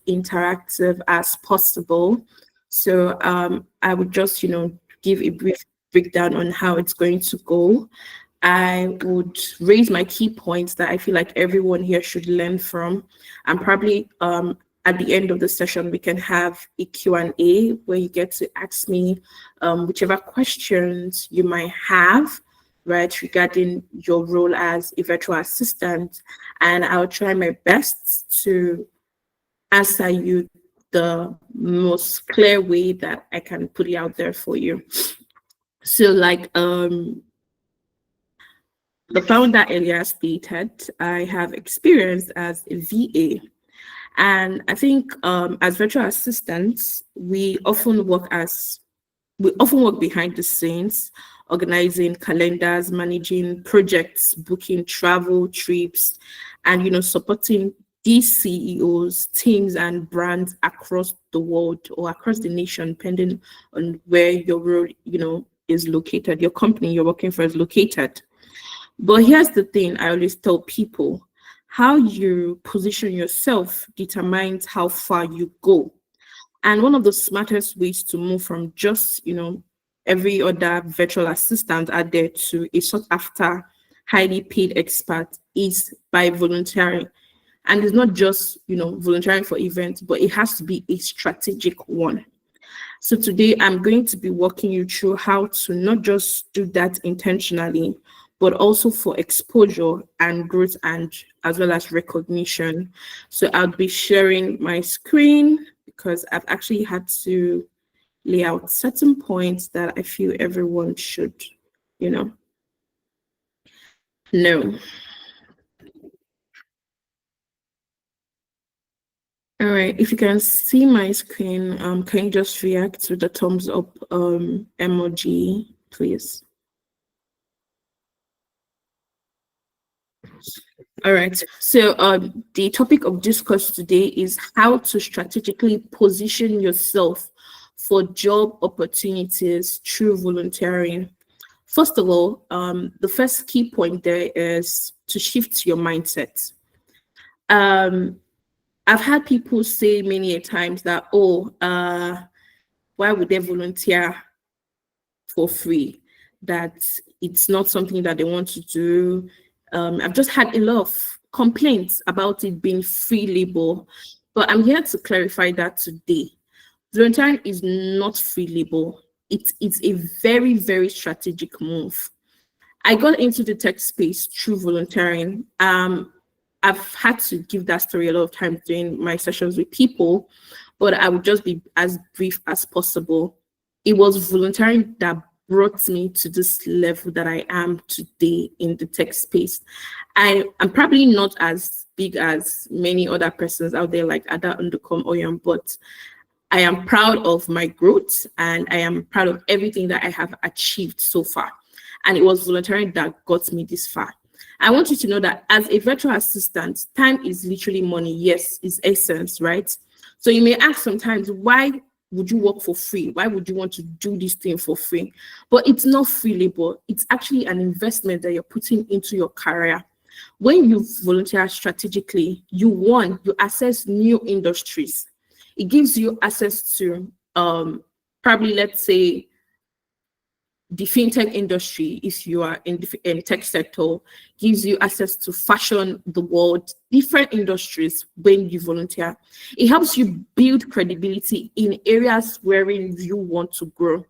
interactive as possible. So I would just, give a brief breakdown on how it's going to go. I would raise my key points that I feel like everyone here should learn from. And probably at the end of the session, we can have a Q&A where you get to ask me whichever questions you might have, right, regarding your role as a virtual assistant. And I'll try my best to answer you the most clear way that I can put it out there for you. So like the founder earlier stated, I have experience as a VA. And I think as virtual assistants, we often work behind the scenes, organizing calendars, managing projects, booking travel trips, and supporting these CEOs, teams, and brands across the world or across the nation, depending on where your role, is located, your company you're working for is located. But here's the thing I always tell people: how you position yourself determines how far you go. And one of the smartest ways to move from just, every other virtual assistant out there to a sought after, highly paid expert is by volunteering. And it's not just, volunteering for events, but it has to be a strategic one. So today I'm going to be walking you through how to not just do that intentionally, but also for exposure and growth and as well as recognition. So I'll be sharing my screen because I've actually had to lay out certain points that I feel everyone should, know. All right, if you can see my screen, can you just react to the thumbs up emoji, please? All right, so the topic of discourse today is how to strategically position yourself for job opportunities through volunteering. First of all, the first key point there is to shift your mindset. I've had people say many a times that, why would they volunteer for free? That it's not something that they want to do. I've just had a lot of complaints about it being free labor, but I'm here to clarify that today. Volunteering is not free labor. It's a very, very strategic move. I got into the tech space through volunteering. I've had to give that story a lot of times during my sessions with people, but I would just be as brief as possible. It was volunteering that brought me to this level that I am today in the tech space. I'm probably not as big as many other persons out there like Ada Ndukom Oyam, but I am proud of my growth and I am proud of everything that I have achieved so far. And it was volunteering that got me this far. I want you to know that as a virtual assistant, time is literally money. Yes, it's essence, right? So you may ask sometimes, why would you work for free? Why would you want to do this thing for free? But it's not free labor. It's actually an investment that you're putting into your career. When you volunteer strategically, you access new industries. It gives you access to probably, let's say, the fintech industry, if you are in the tech sector, gives you access to fashion, the world, different industries when you volunteer. It helps you build credibility in areas wherein you want to grow.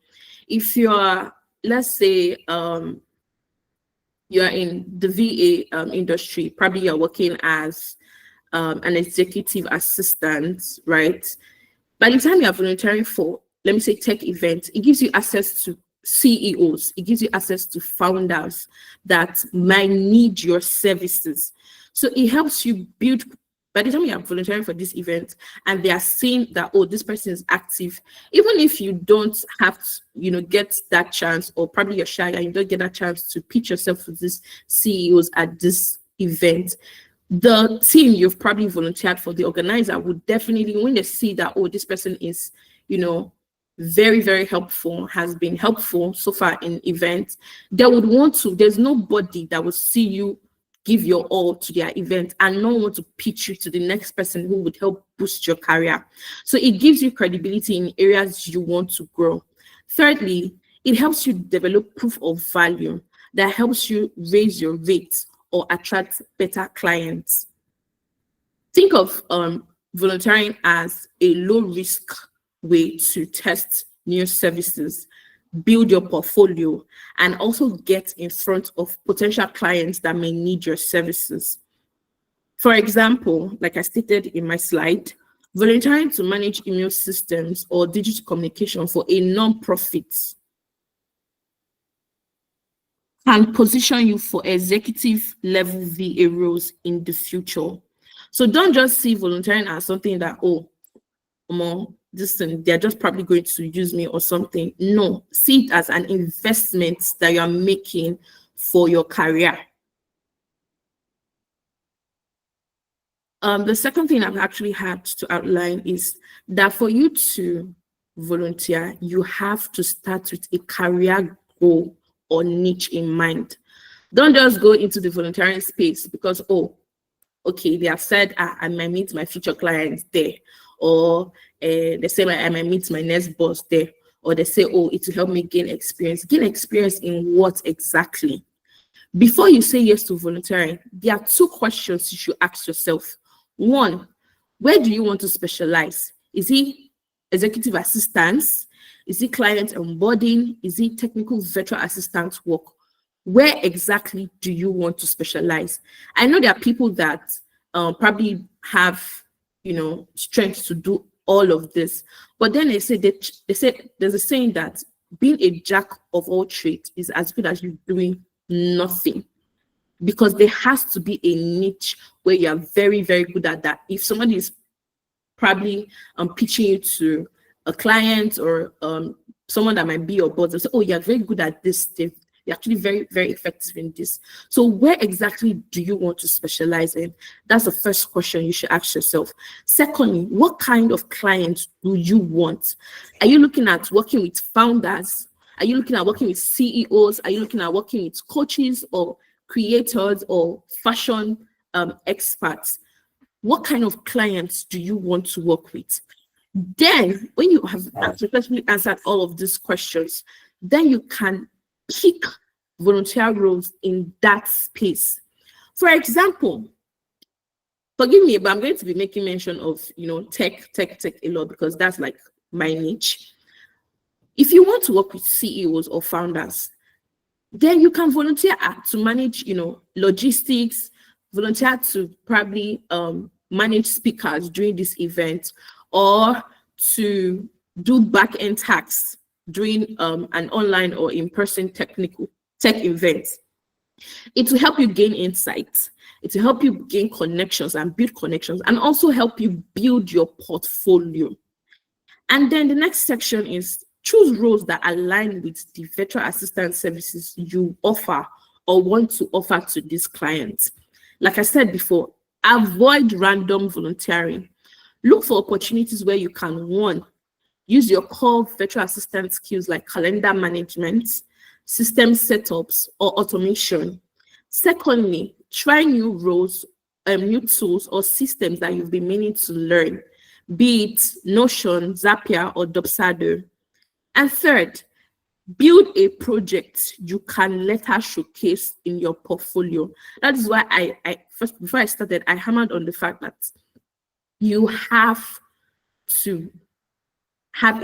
If you're, let's say, you're in the VA industry, probably you're working as an executive assistant, right? By the time you're volunteering for, let me say, tech events, it gives you access to CEOs, it gives you access to founders that might need your services. So it helps you build. By the time you are volunteering for this event and they are seeing that, this person is active, even if you don't have to, get that chance, or probably you're shy and you don't get that chance to pitch yourself with these CEOs at this event, the team you've probably volunteered for, the organizer, would definitely, when they see that, this person is, very, very helpful, has been helpful so far in events, they would want to, there's nobody that will see you give your all to their event and not want to pitch you to the next person who would help boost your career. So it gives you credibility in areas you want to grow. Thirdly, it helps you develop proof of value that helps you raise your rates or attract better clients. Think of volunteering as a low-risk way to test new services, build your portfolio, and also get in front of potential clients that may need your services. For example, like I stated in my slide, volunteering to manage email systems or digital communication for a non-profit can position you for executive level VA roles in the future. So don't just see volunteering as something that, oh, this thing, they're just probably going to use me or something. No, see it as an investment that you're making for your career. The second thing I've actually had to outline is that for you to volunteer, you have to start with a career goal or niche in mind. Don't just go into the volunteering space because, oh, okay, they have said I might meet my future clients there, or they say I might meet my next boss there, or they say, oh, it will help me gain experience. Gain experience in what exactly? Before you say yes to volunteering, there are two questions you should ask yourself. One, where do you want to specialize? Is it executive assistance? Is it client onboarding? Is it technical virtual assistant work? Where exactly do you want to specialize? I know there are people that probably have, strength to do all of this, but then they say there's a saying that being a jack of all trades is as good as you doing nothing, because there has to be a niche where you are very, very good at that. If somebody is probably pitching you to a client or someone that might be your boss, they'll say, oh, you're very good at this thing. You're actually very, very effective in this. So where exactly do you want to specialize in? That's the first question you should ask yourself. Secondly, what kind of clients do you want? Are you looking at working with founders? Are you looking at working with CEOs? Are you looking at working with coaches or creators or fashion experts? What kind of clients do you want to work with? Then, when you have successfully answered all of these questions, then you can pick volunteer roles in that space. For example, forgive me, but I'm going to be making mention of, tech a lot because that's like my niche. If you want to work with CEOs or founders, then you can volunteer to manage, logistics, volunteer to probably manage speakers during this event, or to do back-end tasks during an online or in-person tech event. It will help you gain insights. It will help you gain connections and build connections, and also help you build your portfolio. And then the next section is choose roles that align with the virtual assistant services you offer or want to offer to these clients. Like I said before, avoid random volunteering. Look for opportunities where you can, one, use your core virtual assistant skills like calendar management, system setups, or automation. Secondly, try new roles, new tools or systems that you've been meaning to learn, be it Notion, Zapier, or Dubsado. And third, build a project you can later showcase in your portfolio. That is why I first, before I started, I hammered on the fact that you have to have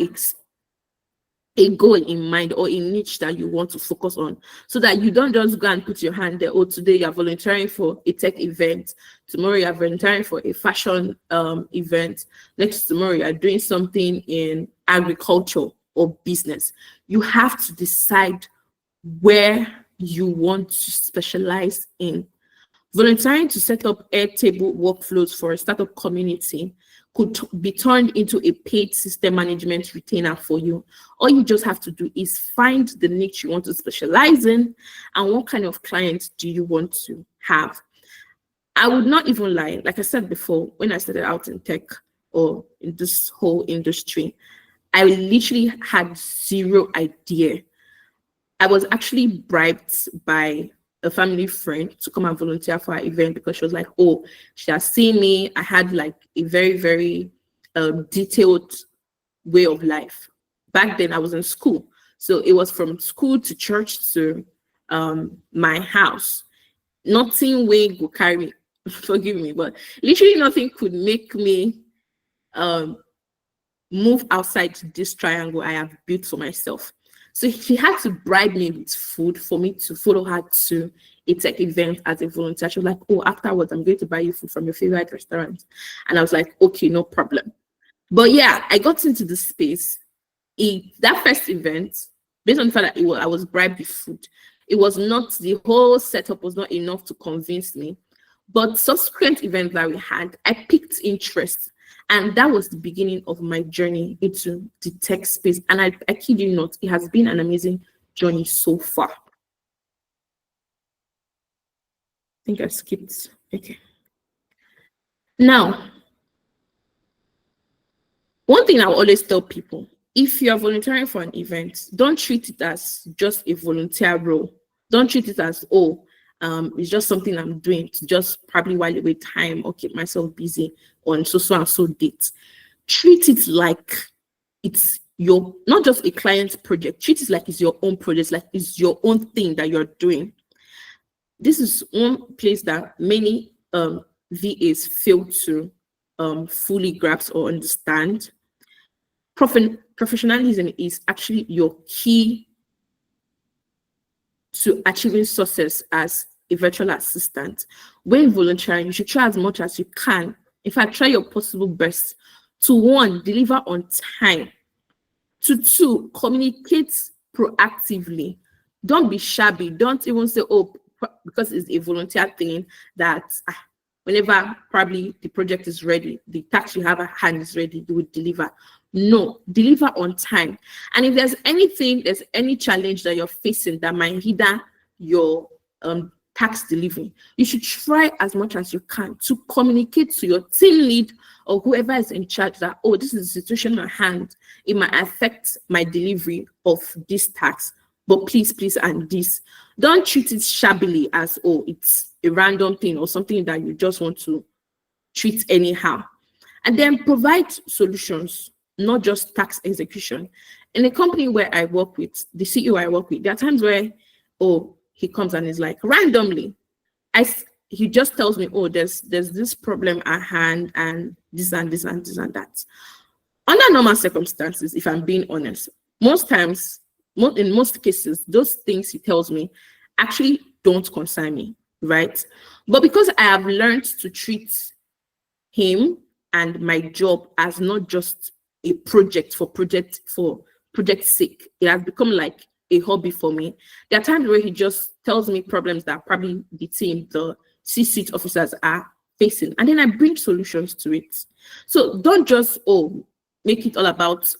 a goal in mind or a niche that you want to focus on, so that you don't just go and put your hand there. Oh, today you're volunteering for a tech event, tomorrow you're volunteering for a fashion event, next tomorrow you're doing something in agriculture or business. You have to decide where you want to specialize in. Volunteering to set up Airtable workflows for a startup community could be turned into a paid system management retainer for you. All you just have to do is find the niche you want to specialize in and what kind of clients do you want to have. I would not even lie. Like I said before, when I started out in tech or in this whole industry, I literally had zero idea. I was actually bribed by a family friend to come and volunteer for our event because she was like, oh, she has seen me. I had like a very, very detailed way of life. Back then I was in school. So it was from school to church to my house. Nothing way could carry me, forgive me, but literally nothing could make me move outside this triangle I have built for myself. So she had to bribe me with food for me to follow her to a tech event as a volunteer. She was like, oh, afterwards, I'm going to buy you food from your favorite restaurant. And I was like, okay, no problem. But yeah, I got into the space. That first event, based on the fact that I was bribed with food, it was not, the whole setup was not enough to convince me. But subsequent events that we had, I picked interest. And that was the beginning of my journey into the tech space. And I kid you not, it has been an amazing journey so far. I think I skipped. Okay. Now, one thing I will always tell people, if you are volunteering for an event, don't treat it as just a volunteer role. Don't treat it as, oh, it's just something I'm doing to just probably while away time or keep myself busy on so and so dates. Treat it like it's your, not just a client's project. Treat it like it's your own project, like it's your own thing that you're doing. This is one place that many VAs fail to fully grasp or understand. Professionalism is actually your key to achieving success as a virtual assistant. When volunteering, you should try as much as you can. In fact, try your possible best to, one, deliver on time, to, two, communicate proactively. Don't be shabby. Don't even say, oh, because it's a volunteer thing that whenever probably the project is ready, the task you have at hand is ready, you will deliver. No, deliver on time. And if there's any challenge that you're facing that might hinder your task delivery, you should try as much as you can to communicate to your team lead or whoever is in charge that, oh, this is the situation at hand. It might affect my delivery of this task, but please, and this. Don't treat it shabbily as, oh, it's a random thing or something that you just want to treat anyhow. And then provide solutions, not just task execution. In a company where I work with, the CEO I work with, there are times where, oh, he comes and is like, randomly, he just tells me, oh, there's this problem at hand and this and this and this and that. Under normal circumstances, if I'm being honest, most times, in most cases, those things he tells me actually don't concern me, right? But because I have learned to treat him and my job as not just a project for project's sake, it has become like a hobby for me. There are times where he just tells me problems that probably the team, the C-suite officers are facing, and then I bring solutions to it. So don't just, oh, make it all about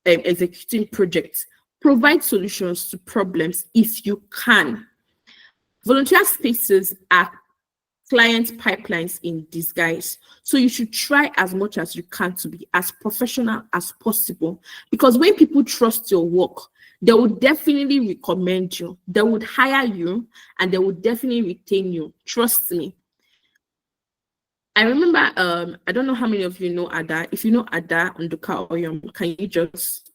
executing projects. Provide solutions to problems if you can. Volunteer spaces are client pipelines in disguise. So you should try as much as you can to be as professional as possible, because when people trust your work, they would definitely recommend you, they would hire you, and they would definitely retain you. Trust me. I remember, I don't know how many of you know Ada. If you know Ada Nduka Oyom, can you just,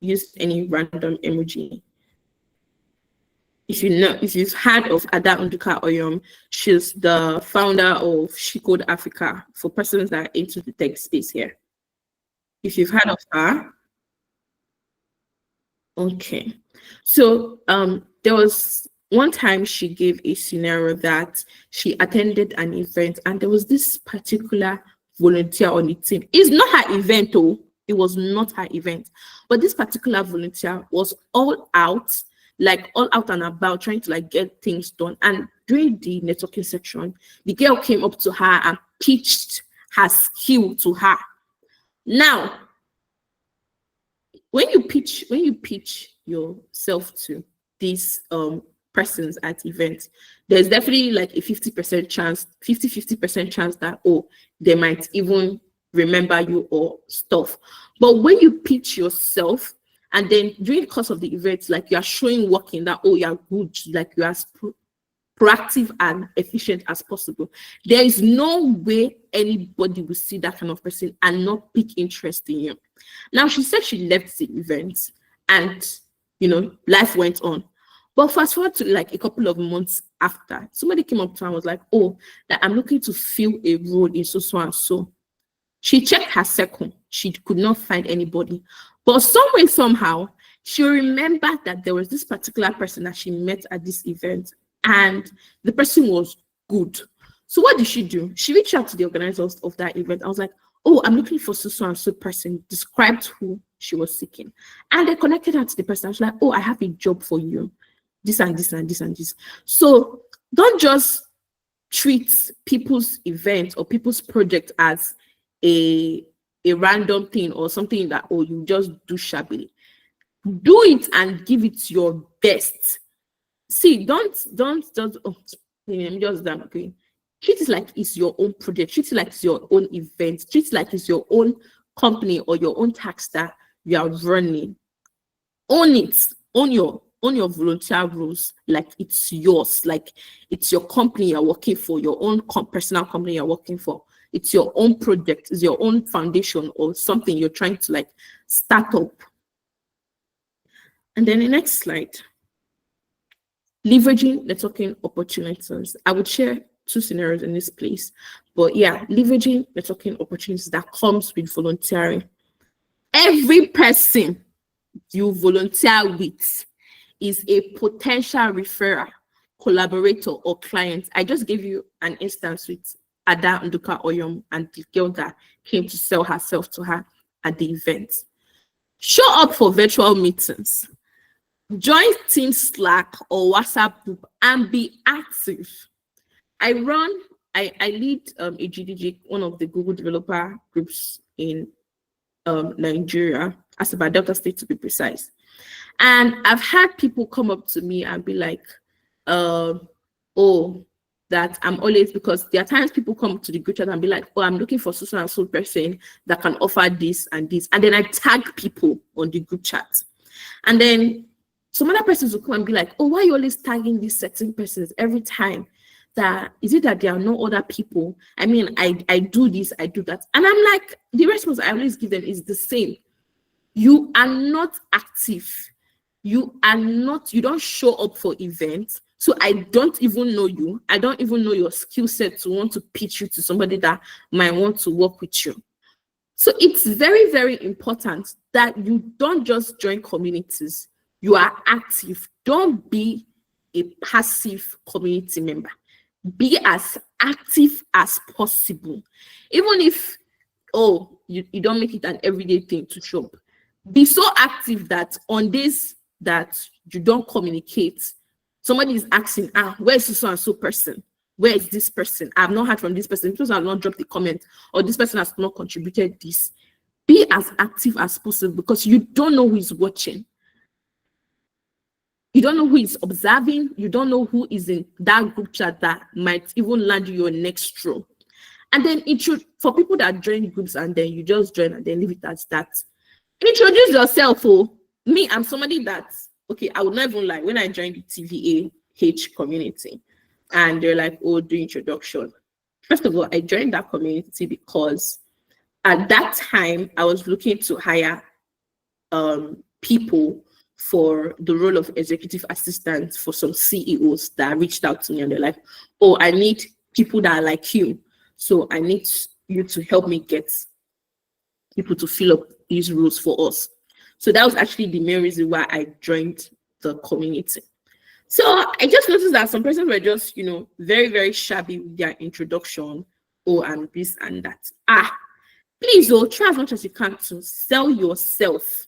use any random emoji? If you've heard of Ada Nduka Oyom, she's the founder of She Code Africa, for persons that are into the tech space here. If you've heard of her, okay. So there was one time she gave a scenario that she attended an event and there was this particular volunteer on the team. It's not her event, though. It was not her event. But this particular volunteer was all out and about, trying to get things done. And during the networking section, the girl came up to her and pitched her skill to her. Now, when you pitch yourself to these persons at events, there's definitely like a 50% chance, 50% chance that, oh, they might even remember you or stuff. But when you pitch yourself, and then during the course of the event, like you are showing working that, oh, you're good, like you are proactive and efficient as possible. There is no way anybody will see that kind of person and not pick interest in you. Now, she said she left the event and, life went on. But fast forward to like a couple of months after, somebody came up to her and was like, oh, that I'm looking to fill a role in so and so. She checked her circle. She could not find anybody. But some way, somehow, she remembered that there was this particular person that she met at this event, and the person was good. So what did she do? She reached out to the organizers of that event. I was like, oh, I'm looking for so and so person, described who she was seeking. And they connected her to the person. I was like, oh, I have a job for you. This and this and this and this. So don't just treat people's event or people's project as a random thing or something that, oh, you just do shabbily. Do it and give it your best. See, don't just, oh, let me just damn okay. Treat it like it's your own project. Treat it like it's your own event. Treat it like it's your own company or your own tax that you are running. Own it. Own your volunteer rules like it's yours, like it's your company you're working for, your own personal company you're working for. It's your own project, it's your own foundation or something you're trying to like start up. And then the next slide, leveraging networking opportunities. I would share two scenarios in this place, but yeah, leveraging networking opportunities that comes with volunteering. Every person you volunteer with is a potential referrer, collaborator, or client. I just gave you an instance with Ada Nduka Oyom and the girl that came to sell herself to her at the event. Show up for virtual meetings. Join Team Slack or WhatsApp group and be active. I lead a GDG, one of the Google developer groups in Nigeria, Asaba Delta State to be precise. And I've had people come up to me and be like, oh, that I'm always, because there are times people come to the group chat and be like, oh, I'm looking for so and so person that can offer this and this. And then I tag people on the group chat. And then some other persons will come and be like, oh, why are you always tagging these certain persons every time? That is it that there are no other people? I mean, I do this, I do that. And I'm like, the response I always give them is the same. You are not active. You don't show up for events. So I don't even know you. I don't even know your skill set to want to pitch you to somebody that might want to work with you. So it's very, very important that you don't just join communities. You are active. Don't be a passive community member. Be as active as possible. Even if, you don't make it an everyday thing to show up. Be so active that on days that you don't communicate, somebody is asking, where's this so and so person? Where is this person? I have not heard from this person. This person has not dropped the comment, or this person has not contributed this. Be as active as possible because you don't know who is watching. You don't know who is observing. You don't know who is in that group chat that might even land you your next row. And then for people that join groups and then you just join and then leave it as that. Introduce yourself. Me, I'm somebody that, okay, I would not even lie. When I joined the TVA community and they're like, oh, do introduction. First of all, I joined that community because at that time I was looking to hire people for the role of executive assistant for some CEOs that reached out to me and they're like, oh, I need people that are like you. So I need you to help me get people to fill up these roles for us. So that was actually the main reason why I joined the community. So I just noticed that some persons were just, very, very shabby with their introduction. Oh, and this and that. Please, try as much as you can to sell yourself.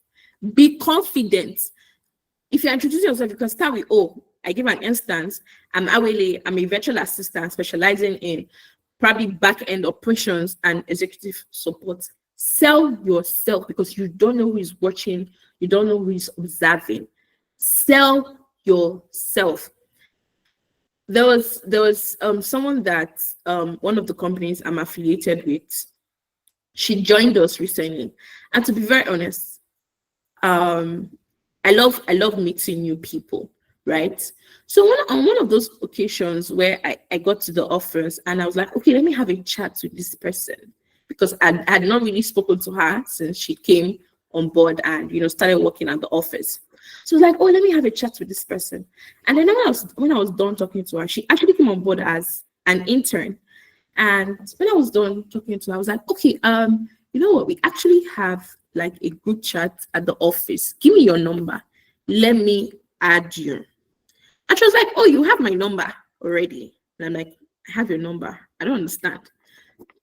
Be confident. If you're introducing yourself, you can start with, I give an instance. I'm Awele. I'm a virtual assistant specializing in probably back-end operations and executive support. Sell yourself because you don't know who is watching. You don't know who is observing. Sell yourself. There was someone that one of the companies I'm affiliated with, she joined us recently. And to be very honest, I love meeting new people. right? So on one of those occasions where I got to the office and I was like, okay, let me have a chat with this person, because I had not really spoken to her since she came on board and started working at the office. So I was like, oh, let me have a chat with this person. And then when I was done talking to her, she actually came on board as an intern. And when I was done talking to her, I was like, okay, you know what? We actually have like a group chat at the office. Give me your number. Let me add you. And she was like, oh, you have my number already. And I'm like, I have your number. I don't understand.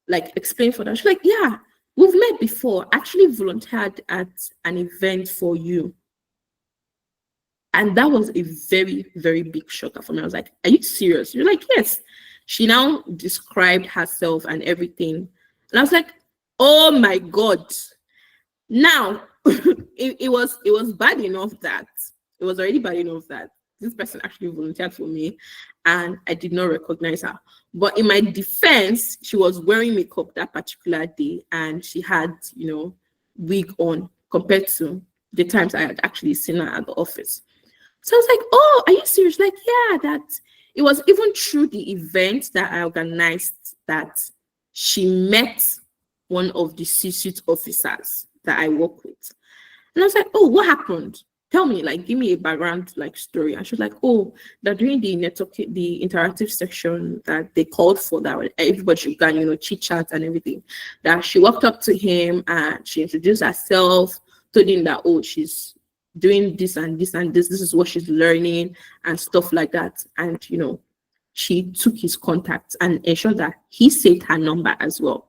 Like, explain for that. She's like, yeah, we've met before. Actually volunteered at an event for you. And that was a very, very big shocker for me. I was like, are you serious? You're like, yes. She now described herself and everything. And I was like, oh my God. Now, it was bad enough that it was already bad enough that this person actually volunteered for me and I did not recognize her. But in my defense, she was wearing makeup that particular day and she had, wig on compared to the times I had actually seen her at the office. So I was like, oh, are you serious? Like, yeah, that it was even through the event that I organized that she met one of the C-suite officers that I work with. And I was like, oh, what happened? Tell me, like, give me a background, like, story. And she was like, oh, that during the the interactive section that they called for, that everybody should go, chit chat and everything, that she walked up to him and she introduced herself, told him that, oh, she's doing this and this and this is what she's learning and stuff like that. And she took his contacts and ensured that he saved her number as well.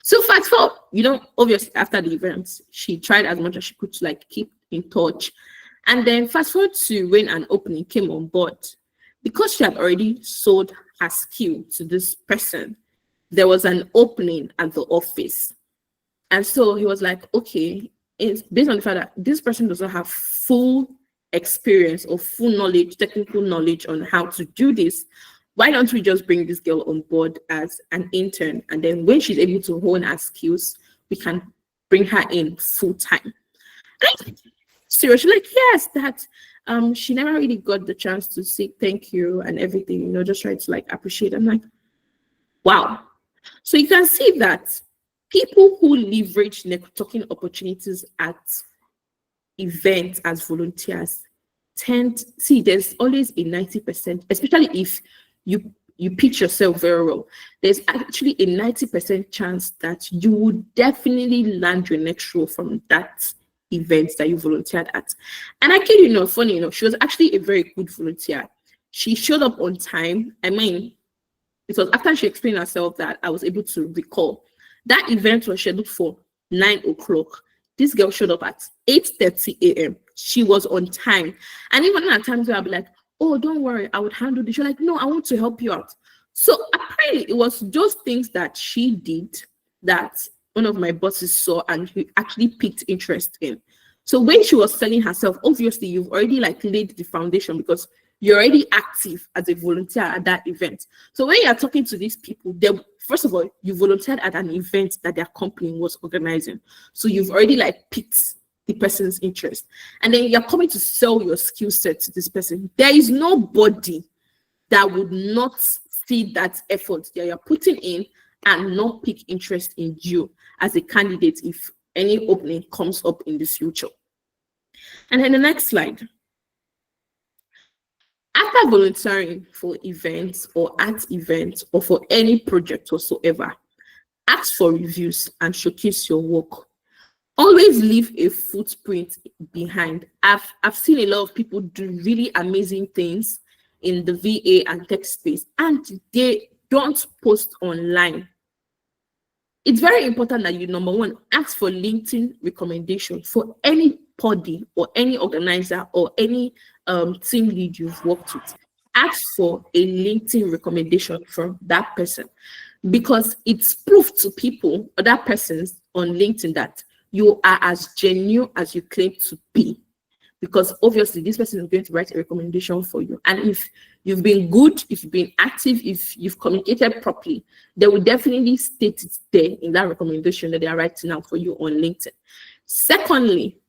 So fast forward, obviously after the event, she tried as much as she could to like keep in touch. And then fast forward to when an opening came on board, because she had already sold her skill to this person, there was an opening at the office. And so he was like, okay, it's based on the fact that this person doesn't have full experience or full knowledge, technical knowledge on how to do this. Why don't we just bring this girl on board as an intern? And then when she's able to hone her skills, we can bring her in full time. Seriously, like, yes, that she never really got the chance to say thank you and everything, just try to like appreciate. I'm like, wow. So you can see that people who leverage networking opportunities at events as volunteers there's always a 90%, especially if you pitch yourself very well, there's actually a 90% chance that you would definitely land your next role from that event that you volunteered at. And I kid you not, funny enough, she was actually a very good volunteer. She showed up on time. I mean, it was after she explained herself that I was able to recall. That event was scheduled for 9 o'clock. This girl showed up at 8:30 a.m. She was on time. And even at times where I'll be like, oh, don't worry, I would handle this. She's like, no, I want to help you out. So apparently it was those things that she did that one of my bosses saw and he actually piqued interest in. So when she was selling herself, obviously you've already like laid the foundation because you're already active as a volunteer at that event. So when you're talking to these people, first of all, you volunteered at an event that their company was organizing. So you've already like piqued the person's interest. And then you're coming to sell your skill set to this person. There is nobody that would not see that effort that you're putting in and not pick interest in you as a candidate if any opening comes up in the future. And then the next slide. After volunteering for events or at events or for any project whatsoever, ask for reviews and showcase your work. Always leave a footprint behind. I've seen a lot of people do really amazing things in the VA and tech space, and they don't post online. It's very important that you, number one, ask for LinkedIn recommendation for any body or any organizer or any team lead you've worked with. Ask for a LinkedIn recommendation from that person, because it's proof to people, other persons on LinkedIn, that you are as genuine as you claim to be. Because obviously this person is going to write a recommendation for you. And if you've been good, if you've been active, if you've communicated properly, they will definitely state it there in that recommendation that they are writing out for you on LinkedIn. Secondly,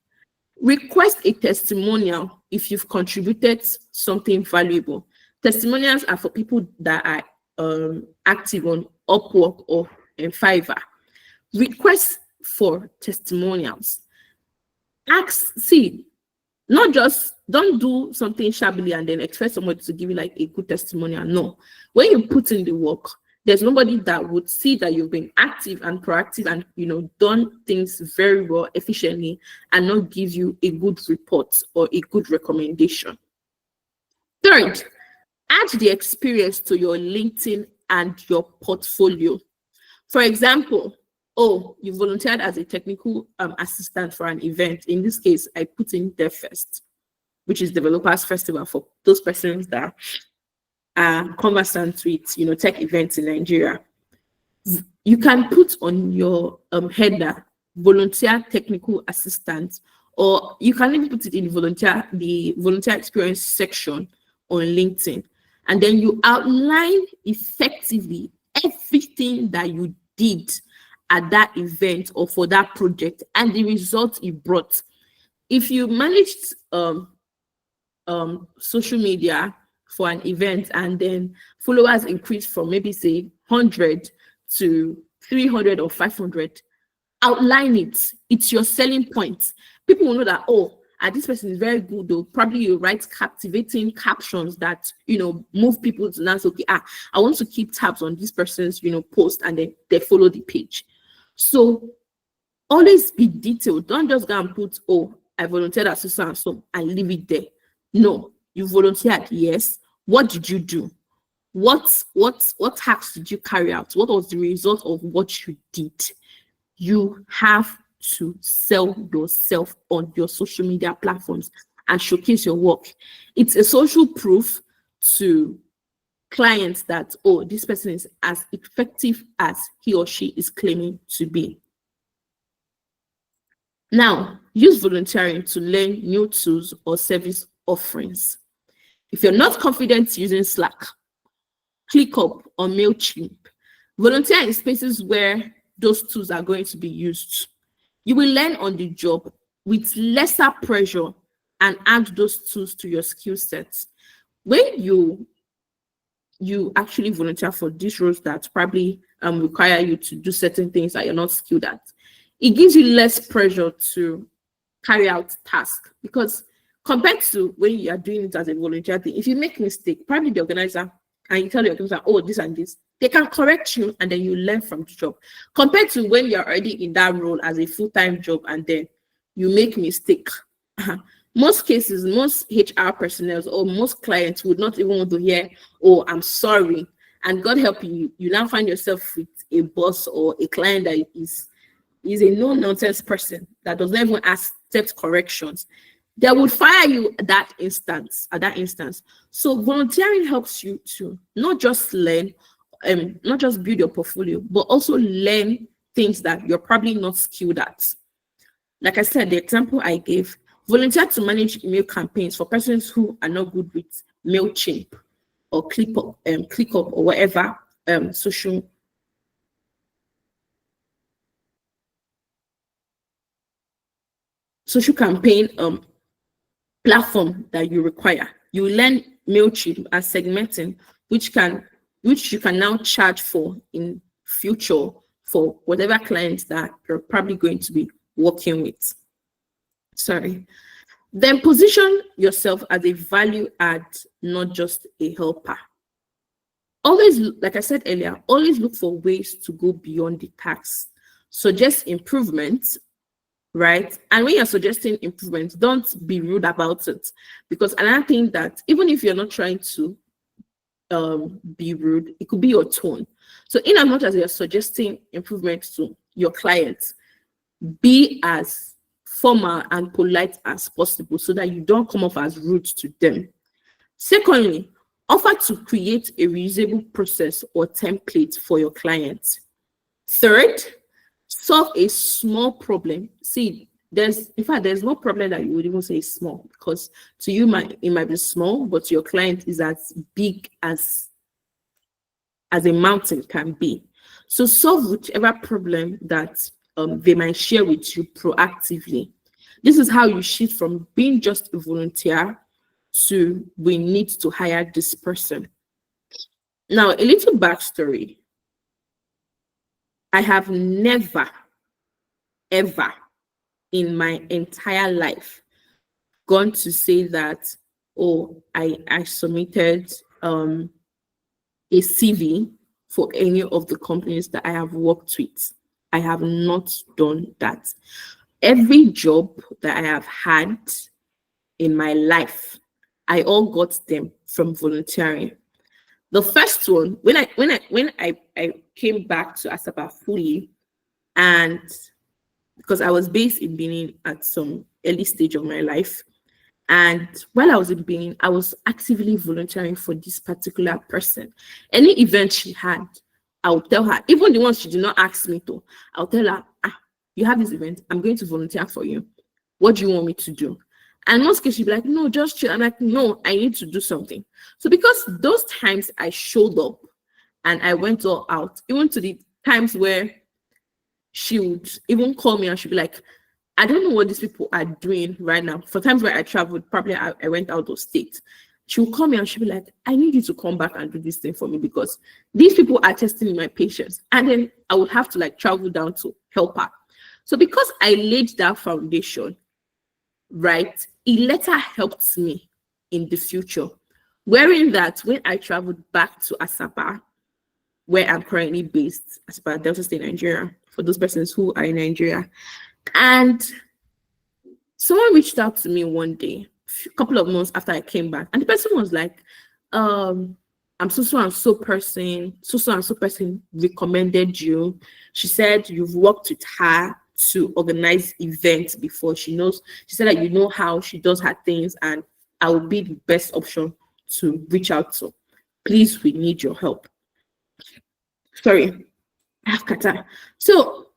Request a testimonial if you've contributed something valuable. Testimonials are for people that are active on Upwork or Fiverr. Request for testimonials. Not just, don't do something shabbily and then expect somebody to give you like a good testimonial. No, when you put in the work, there's nobody that would see that you've been active and proactive and done things very well, efficiently, and not give you a good report or a good recommendation. Third, add the experience to your LinkedIn and your portfolio. For example, you volunteered as a technical assistant for an event. In this case, I put in DevFest, which is Developers Festival for those persons that are conversant with tech events in Nigeria. You can put on your header volunteer technical assistant, or you can even put it in the volunteer experience section on LinkedIn, and then you outline effectively everything that you did at that event or for that project and the results it brought. If you managed social media for an event and then followers increased from maybe say 100 to 300 or 500, outline it. It's your selling point. People will know that, this person is very good, though. Probably you write captivating captions that move people to now say, okay, I want to keep tabs on this person's post, and then they follow the page. So always be detailed. Don't just go and put, I volunteered as so and so, and leave it there. No, you volunteered, yes. What did you do? What tasks did you carry out? What was the result of what you did? You have to sell yourself on your social media platforms and showcase your work. It's a social proof to clients that, this person is as effective as he or she is claiming to be. Now, use volunteering to learn new tools or service offerings. If you're not confident using Slack, ClickUp, or MailChimp, volunteer in spaces where those tools are going to be used. You will learn on the job with lesser pressure and add those tools to your skill sets. When you actually volunteer for these roles that probably require you to do certain things that you're not skilled at, it gives you less pressure to carry out tasks, because compared to when you are doing it as a volunteer thing, if you make a mistake, probably the organizer, and you tell the organizer, this and this, they can correct you and then you learn from the job. Compared to when you're already in that role as a full-time job and then you make mistake. Most cases, most HR personnel or most clients would not even want to hear, I'm sorry. And God help you, you now find yourself with a boss or a client that is a no-nonsense person that does not even accept corrections. They would fire you at that instance. So volunteering helps you to not just learn, not just build your portfolio, but also learn things that you're probably not skilled at. Like I said, the example I gave, volunteer to manage email campaigns for persons who are not good with MailChimp or ClickUp or whatever social campaign platform that you require. You learn MailChimp and segmenting, which you can now charge for in future for whatever clients that you're probably going to be working with. Then position yourself as a value add, not just a helper. Always, like I said earlier, always look for ways to go beyond the task. Suggest improvements, right? And when you're suggesting improvements, don't be rude about it. Because another thing that, even if you're not trying to be rude, it could be your tone. So in as much as you're suggesting improvements to your clients, be as formal and polite as possible so that you don't come off as rude to them. Secondly, offer to create a reusable process or template for your clients. Third, solve a small problem. See, there's no problem that you would even say is small, because to you it might be small, but your client is as big as a mountain can be. So solve whichever problem that they might share with you proactively. This is how you shift from being just a volunteer to we need to hire this person. Now, a little backstory. I have never, ever in my entire life gone to say that, oh, I submitted a CV for any of the companies that I have worked with. I have not done that. Every job that I have had in my life, I all got them from volunteering. The first one, when I came back to Asaba fully, and because I was based in Benin at some early stage of my life, and while I was in Benin, I was actively volunteering for this particular person. Any event she had, I would tell her, even the ones she did not ask me to, I'll tell her, you have this event, I'm going to volunteer for you. What do you want me to do? And most cases she'd be like, no, just chill. I'm like, no, I need to do something. So because those times I showed up and I went all out, even to the times where she would even call me and she'd be like, I don't know what these people are doing right now. For times where I traveled, probably I went out of state. She would call me and she'd be like, I need you to come back and do this thing for me because these people are testing my patience. And then I would have to like travel down to help her. So because I laid that foundation, right, it later helped me in the future. Wherein that when I traveled back to Asaba, where I'm currently based, Asaba, Delta State, Nigeria, for those persons who are in Nigeria, and someone reached out to me one day, a couple of months after I came back, and the person was like, I'm so and so person recommended you. She said you've worked with her to organize events before. She said that you know how she does her things, and I will be the best option to reach out to. Please, we need your help. Sorry, I have kata. So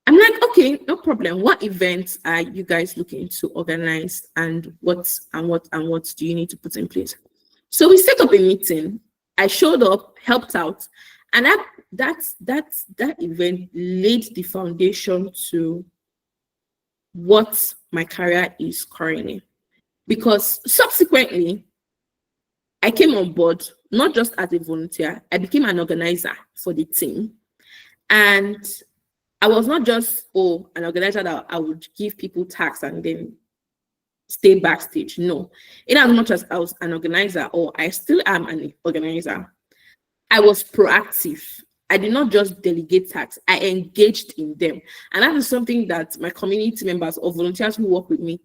I'm like, okay, no problem. What events are you guys looking to organize, and what do you need to put in place? So we set up a meeting. I showed up, helped out, and that event laid the foundation to what my career is currently. Because subsequently, I came on board not just as a volunteer, I became an organizer for the team. And I was not just an organizer that I would give people tasks and then stay backstage. No, in as much as I was an organizer, or I still am an organizer, I was proactive. I did not just delegate tasks, I engaged in them. And that is something that my community members or volunteers who work with me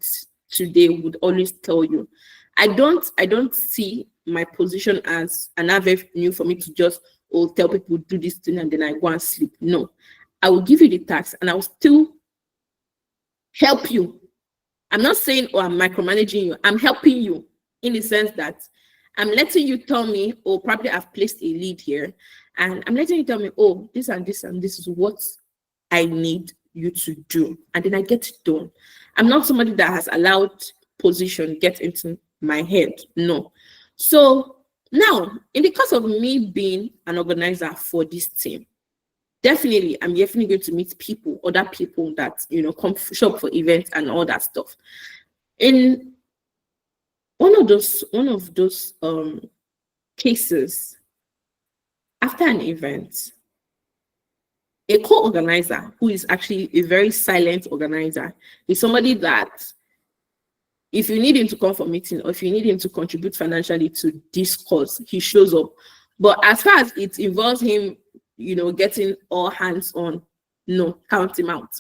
today would always tell you. I don't see my position as an avenue for me to just tell people do this thing and then I go and sleep. No, I will give you the task and I will still help you. I'm not saying, I'm micromanaging you. I'm helping you in the sense that I'm letting you tell me, probably I've placed a lead here, and I'm letting you tell me, this and this and this is what I need you to do. And then I get it done. I'm not somebody that has allowed position get into my head. No. So now, in the course of me being an organizer for this team, I'm definitely going to meet people, other people that, come show up for events and all that stuff. In one of those cases, after an event, a co-organizer who is actually a very silent organizer is somebody that if you need him to come for a meeting or if you need him to contribute financially to this cause, he shows up. But as far as it involves him, getting all hands on, no, count him out.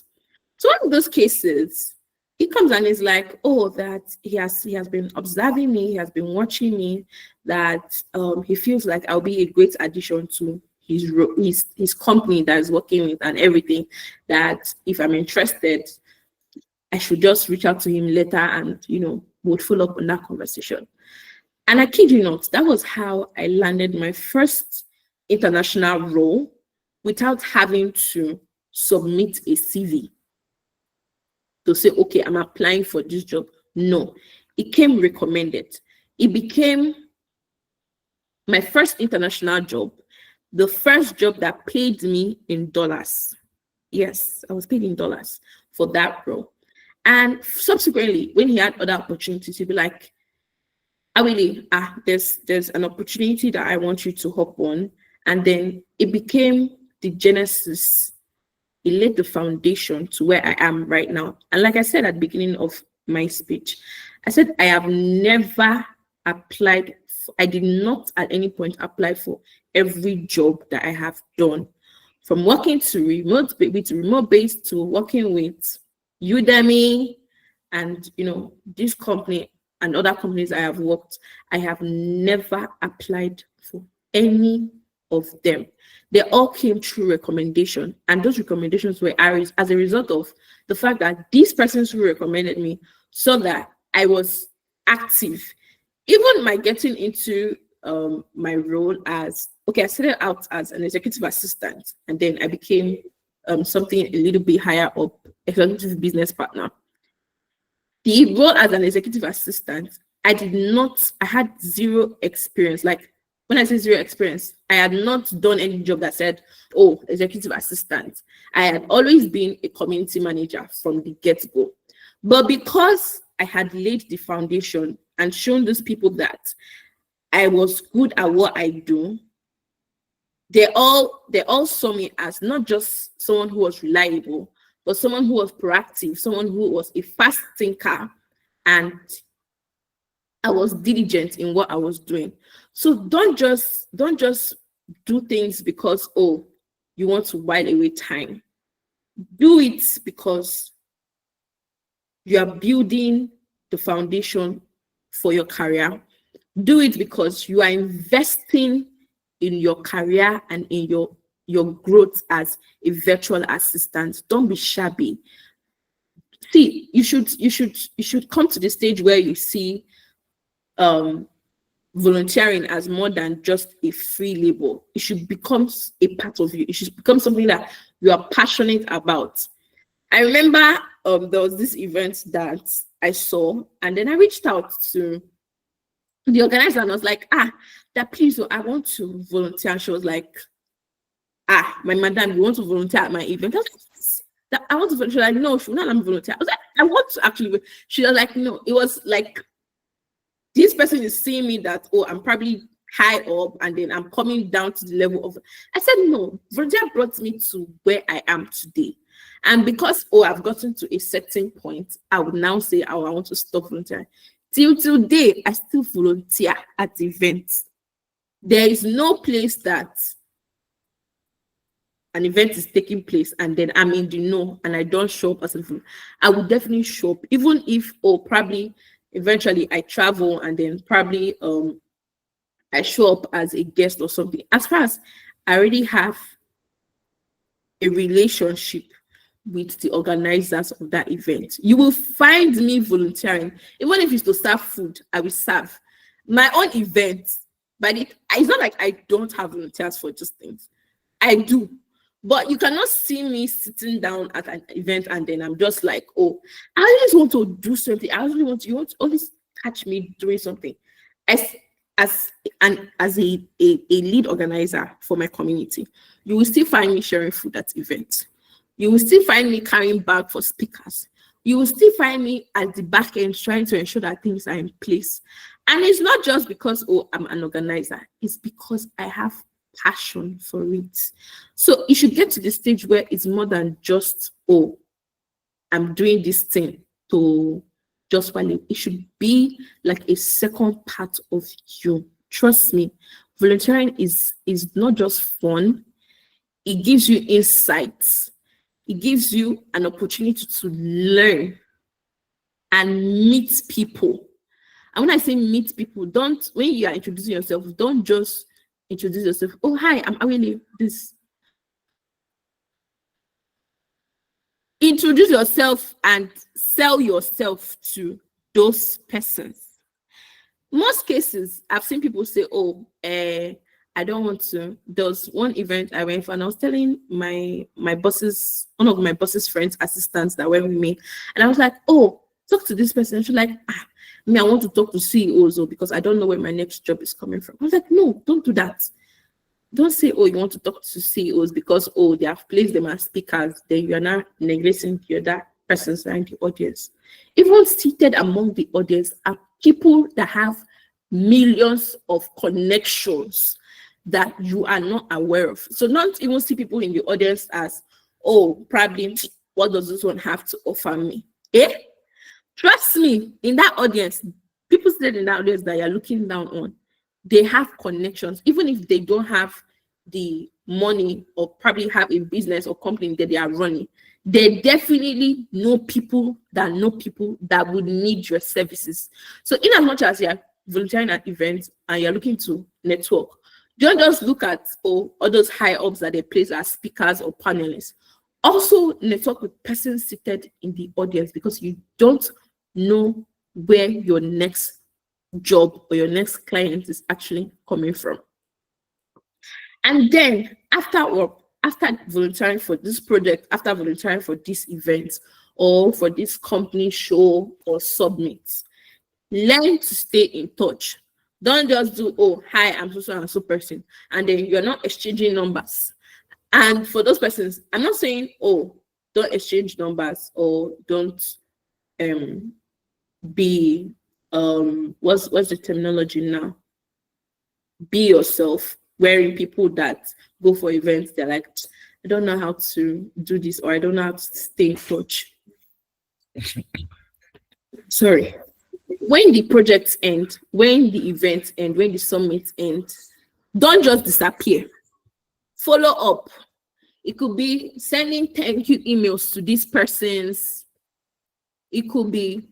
So one of those cases, he comes and is like, that he has been observing me, he has been watching me, that he feels like I'll be a great addition to his company that is working with and everything, that if I'm interested, I should just reach out to him later and, would follow up on that conversation. And I kid you not, that was how I landed my first international role without having to submit a CV to say, okay, I'm applying for this job. No, it came recommended. It became my first international job, the first job that paid me in dollars. Yes, I was paid in dollars for that role. And subsequently, when he had other opportunities, he'd be like, Awili, there's an opportunity that I want you to hop on. And then it became the genesis. It laid the foundation to where I am right now. And like I said at the beginning of my speech, I said I have never applied, I did not at any point apply for every job that I have done. From working to remote based to working with Udemy and this company and other companies I have worked, I have never applied for any of them. They all came through recommendation, and those recommendations were as a result of the fact that these persons who recommended me saw that I was active. Even my getting into my role as, I started out as an executive assistant, and then I became something a little bit higher up, executive business partner. The role as an executive assistant, I had zero experience. Like, when I say zero experience, I had not done any job that said, executive assistant. I had always been a community manager from the get-go. But because I had laid the foundation and shown those people that I was good at what I do, they all saw me as not just someone who was reliable, but someone who was proactive, someone who was a fast thinker, and I was diligent in what I was doing. So don't just do things because you want to while away time. Do it because you are building the foundation for your career. Do it because you are investing in your career and in your growth as a virtual assistant. Don't be shabby. See, you should come to the stage where you see volunteering as more than just a free labor. It should become a part of you. It should become something that you are passionate about. I remember there was this event that I saw, and then I reached out to the organizer and I was like, that please, I want to volunteer. And she was like, my madam, you want to volunteer at my event? I was like, I want to volunteer. She was like, no, she will not let me volunteer. I was like, I want to actually. She was like, no. It was like, this person is seeing me that, I'm probably high up and then I'm coming down to the level of. I said, no, volunteer brought me to where I am today. And because, I've gotten to a certain point, I would now say, I want to stop volunteering. Till today, I still volunteer at events. There is no place that an event is taking place and then I'm in the know and I don't show up as a volunteer. I would definitely show up, even if, probably eventually I travel and then probably I show up as a guest or something. As far as I already have a relationship with the organizers of that event, you will find me volunteering. Even if it's to serve food, I will serve my own events. But it's not like I don't have volunteers for just things. I do. But you cannot see me sitting down at an event and then I'm just like, I just want to do something. You want to always catch me doing something. As a lead organizer for my community, you will still find me sharing food at events. You will still find me carrying bag for speakers. You will still find me at the back end trying to ensure that things are in place. And it's not just because, I'm an organizer. It's because I have passion for it. So you should get to the stage where it's more than just, I'm doing this thing to just while it should be like a second part of you. Trust me, volunteering is not just fun. It gives you insights. It gives you an opportunity to learn and meet people. And when I say meet people, when you are introducing yourself, don't just introduce yourself. Hi, I'm Awili. This. Introduce yourself and sell yourself to those persons. Most cases, I've seen people say, I don't want to. There was one event I went for, and I was telling my boss's, one of my boss's friends, assistants that were with me, and I was like, talk to this person. And she's like, I want to talk to CEOs because I don't know where my next job is coming from. I was like, no, don't do that. Don't say, you want to talk to CEOs because, they have placed them as speakers. Then you are now neglecting the other persons that are in the audience. Even seated among the audience are people that have millions of connections that you are not aware of. So not even see people in the audience as, oh, probably what does this one have to offer me? Eh? Trust me, in that audience, people seated in that audience that you're looking down on, they have connections, even if they don't have the money or probably have a business or company that they are running. They definitely know people that would need your services. So in as much as you're volunteering at events and you're looking to network, don't just look at all those high ups that they place as speakers or panelists. Also network with persons seated in the audience, because you don't know where your next job or your next client is actually coming from. And then after volunteering for this project, after volunteering for this event or for this company show or summit, learn to stay in touch. Don't just do, oh, hi, I'm so and so person, and then you're not exchanging numbers. And for those persons, I'm not saying, oh, don't exchange numbers or don't be what's the terminology now? Be yourself. Wearing people that go for events, they're like, I don't know how to do this, or I don't know how to stay in touch. Sorry. When the projects end, when the events end, when the summit ends, don't just disappear. Follow up. It could be sending thank you emails to these persons. It could be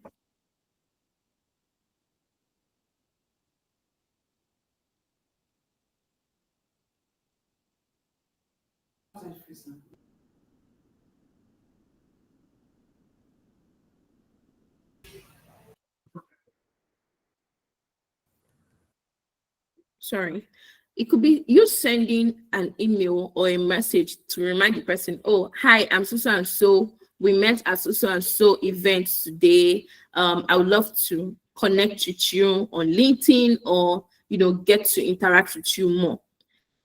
it could be you sending an email or a message to remind the person, oh, hi, I'm so and so. We met at so and so event today. I would love to connect with you on LinkedIn, or get to interact with you more.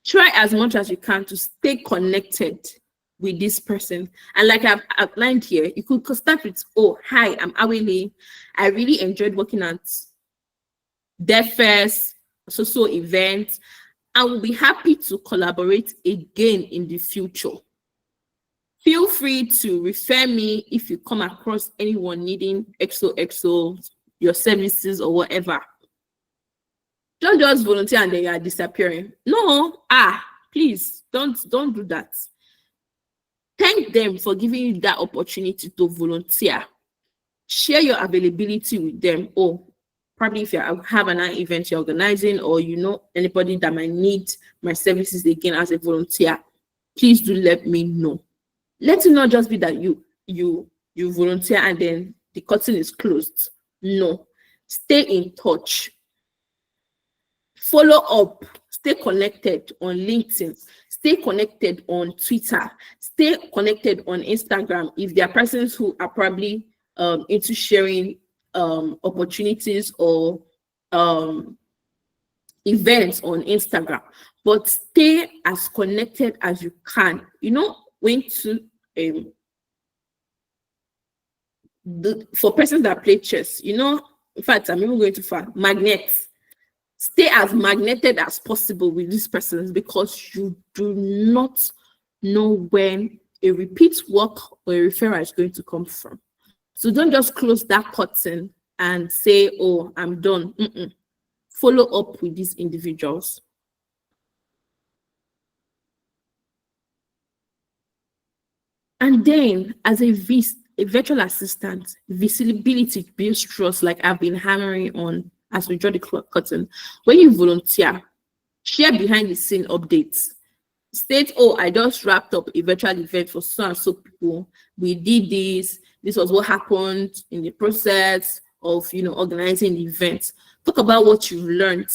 Try as much as you can to stay connected with this person. And like I've outlined here, you could start with, oh, hi, I'm Awele. I really enjoyed working at DevFest, so event. I will be happy to collaborate again in the future. Feel free to refer me if you come across anyone needing XOXO, your services or whatever. Don't just volunteer and then you are disappearing. No, please don't do that. Thank them for giving you that opportunity to volunteer. Share your availability with them. Oh, probably if you have an event you're organizing, or anybody that might need my services again as a volunteer, please do let me know. Let it not just be that you volunteer and then the curtain is closed. No, stay in touch. Follow up. Stay connected on LinkedIn. Stay connected on Twitter. Stay connected on Instagram if there are persons who are probably into sharing opportunities or events on Instagram. But stay as connected as you can. When to for persons that play chess, in fact, I'm even going too far. Magnets. Stay as magneted as possible with these persons, because you do not know when a repeat work or a referral is going to come from. So don't just close that curtain and say, oh, I'm done. Follow up with these individuals. And then, as a virtual assistant, visibility builds trust, like I've been hammering on as we draw the curtain. When you volunteer, share behind the scene updates. State, oh, I just wrapped up a virtual event for so and so people. We did this. This was what happened in the process of organizing the event. Talk about what you learned.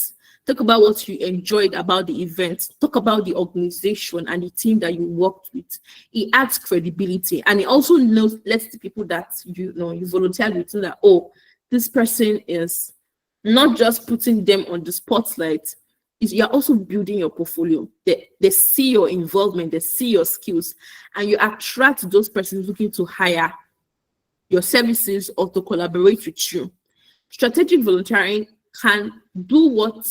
Talk about what you enjoyed about the event. Talk about the organization and the team that you worked with. It adds credibility, and it also lets the people that you volunteered with know that, oh, this person is not just putting them on the spotlight. You're also building your portfolio. They see your involvement, they see your skills, and you attract those persons looking to hire your services or to collaborate with you. Strategic volunteering can do what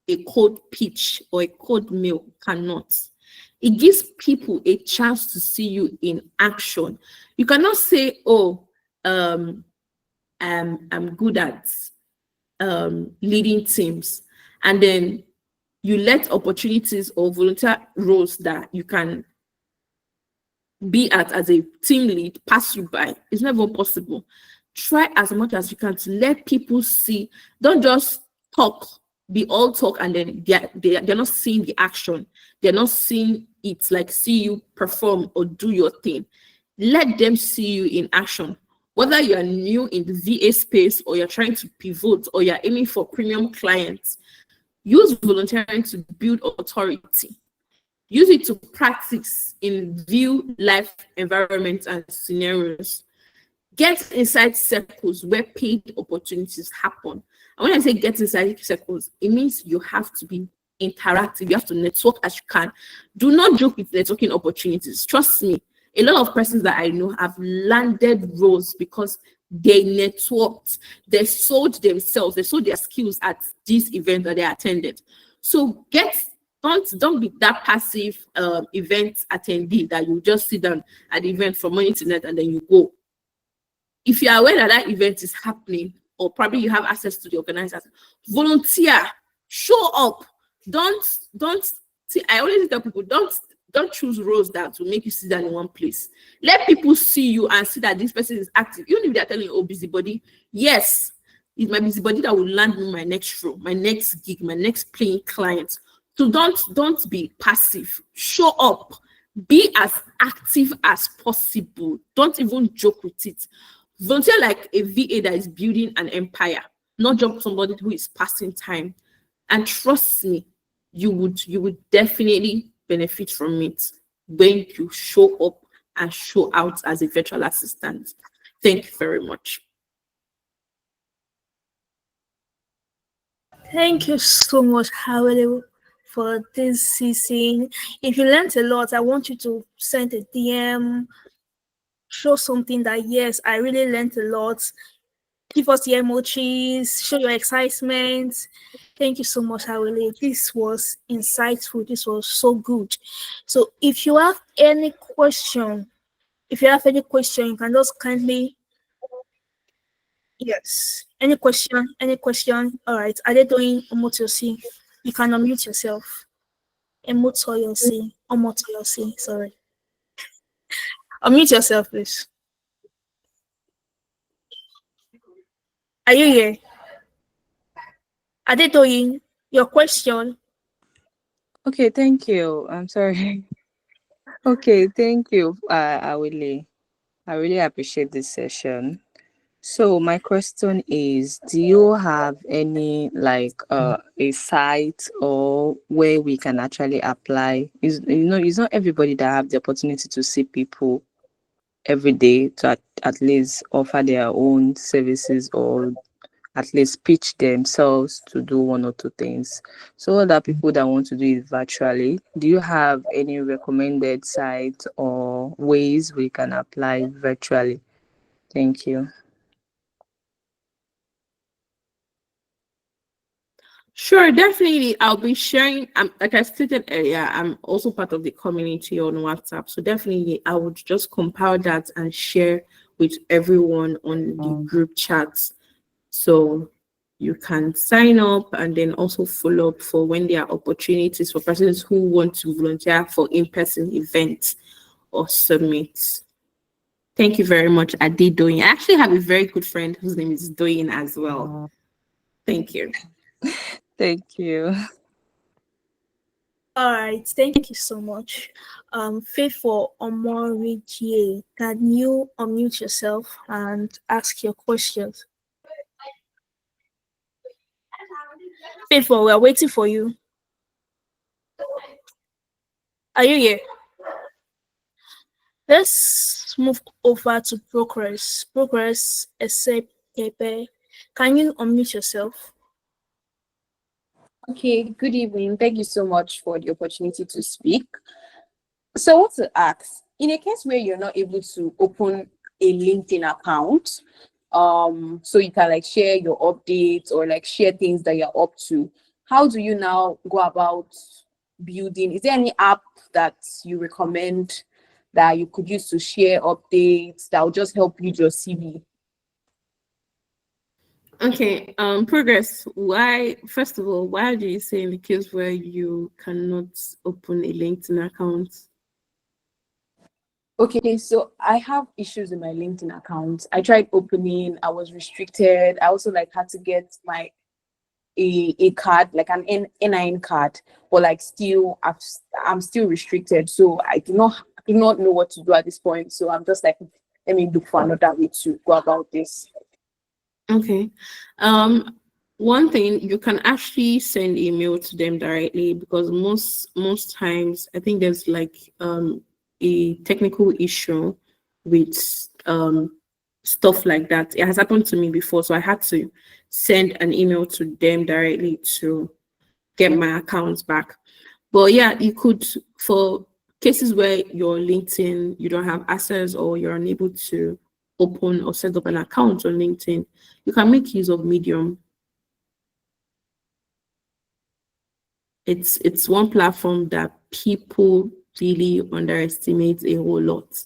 a cold pitch or a cold mail cannot. It gives people a chance to see you in action. You cannot say, oh, I'm good at leading teams, and then you let opportunities or volunteer roles that you can be at as a team lead pass you by. It's never possible. Try as much as you can to let people see. Don't just talk, be all talk, and then they're not seeing the action. They're not seeing it, like see you perform or do your thing. Let them see you in action. Whether you're new in the VA space or you're trying to pivot or you're aiming for premium clients, use volunteering to build authority. Use it to practice in real life environments and scenarios. Get inside circles where paid opportunities happen. And when I say get inside circles, it means you have to be interactive. You have to network as you can. Do not joke with networking opportunities. Trust me, a lot of persons that I know have landed roles because they networked, they sold themselves, they sold their skills at this event that they attended. So don't be that passive event attendee that you just sit down at the event from morning to night and then you go. If you are aware that that event is happening, or probably you have access to the organizers, volunteer, show up. Don't see. I always tell people, don't choose roles that will make you sit down in one place. Let people see you and see that this person is active. Even if they're telling you, oh, busybody, yes, it's my busybody that will land me my next role, my next gig, my next paying client. So don't be passive. Show up. Be as active as possible. Don't even joke with it. Volunteer like a VA that is building an empire, not just somebody who is passing time. And trust me, you would definitely benefit from it when you show up and show out as a virtual assistant. Thank you very much. Thank you so much, Howell, for this season. If you learned a lot, I want you to send a DM, show something that, yes, I really learned a lot. Give us the emojis, show your excitement. Thank you so much, Howell. This was insightful. This was so good. So if you have any question, you can just kindly, yes. Any question? All right. Are they doing Omotoyosi? You can unmute yourself. Omotoyosi, sorry. Unmute yourself, please. Are you here? Are they doing your question? Okay, thank you. I'm sorry. Okay, thank you, Awile. I really appreciate this session. So my question is, do you have any a site or where we can actually apply? It's not everybody that have the opportunity to see people every day to at least offer their own services or at least pitch themselves to do one or two things. So other people that want to do it virtually, do you have any recommended sites or ways we can apply virtually? Thank you. Sure, definitely. I'll be sharing. Like I stated earlier, I'm also part of the community on WhatsApp. So definitely, I would just compile that and share with everyone on the group chats. So you can sign up and then also follow up for when there are opportunities for persons who want to volunteer for in-person events or summits. Thank you very much, Adi Doyin. I actually have a very good friend whose name is Doyin as well. Thank you. Thank you. All right, thank you so much. Faithful Omoriji, can you unmute yourself and ask your questions? Faithful, we are waiting for you. Are you here? Let's move over to Progress. Progress, except Pepe. Can you unmute yourself? Okay, good evening. Thank you so much for the opportunity to speak. So I want to ask, in a case where you're not able to open a LinkedIn account, so you can like share your updates or like share things that you're up to. How do you now go about building? Is there any app that you recommend that you could use to share updates that will just help build your CV? Okay, Progress. Why, first of all, why do you say in the case where you cannot open a LinkedIn account? Okay, so I have issues with my LinkedIn account. I tried opening, I was restricted. I also like had to get my a card, like an NIN card, but like still I'm still restricted. So I do not know what to do at this point. So I'm just like, let me look for another way to go about this. Okay. One thing, you can actually send email to them directly, because most times I think there's like a technical issue with stuff like that. It has happened to me before, so I had to send an email to them directly to get my accounts back. But yeah, you could, for cases where your LinkedIn, you don't have access or you're unable to open or set up an account on LinkedIn, you can make use of Medium. It's one platform that people really underestimate a whole lot.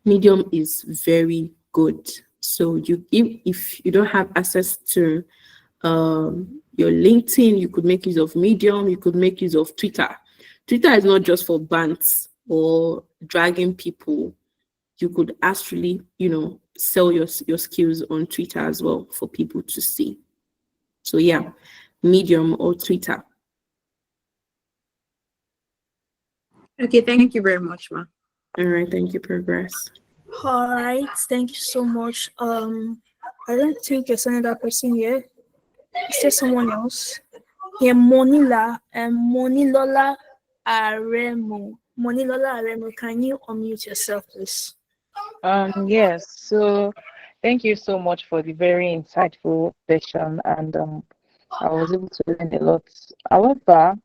Medium is very good. So if you don't have access to your LinkedIn, you could make use of Medium, you could make use of Twitter. Twitter is not just for bants or dragging people. You could actually, sell your skills on Twitter as well for people to see. So yeah, Medium or Twitter. Okay, thank you very much, ma. All right, thank you, Progress. All right, thank you so much. I don't think there's another person here. Is there someone else? Yeah, Monilola Aremu. Monilola Aremu, can you unmute yourself, please? Yes, so thank you so much for the very insightful session, and I was able to learn a lot. However,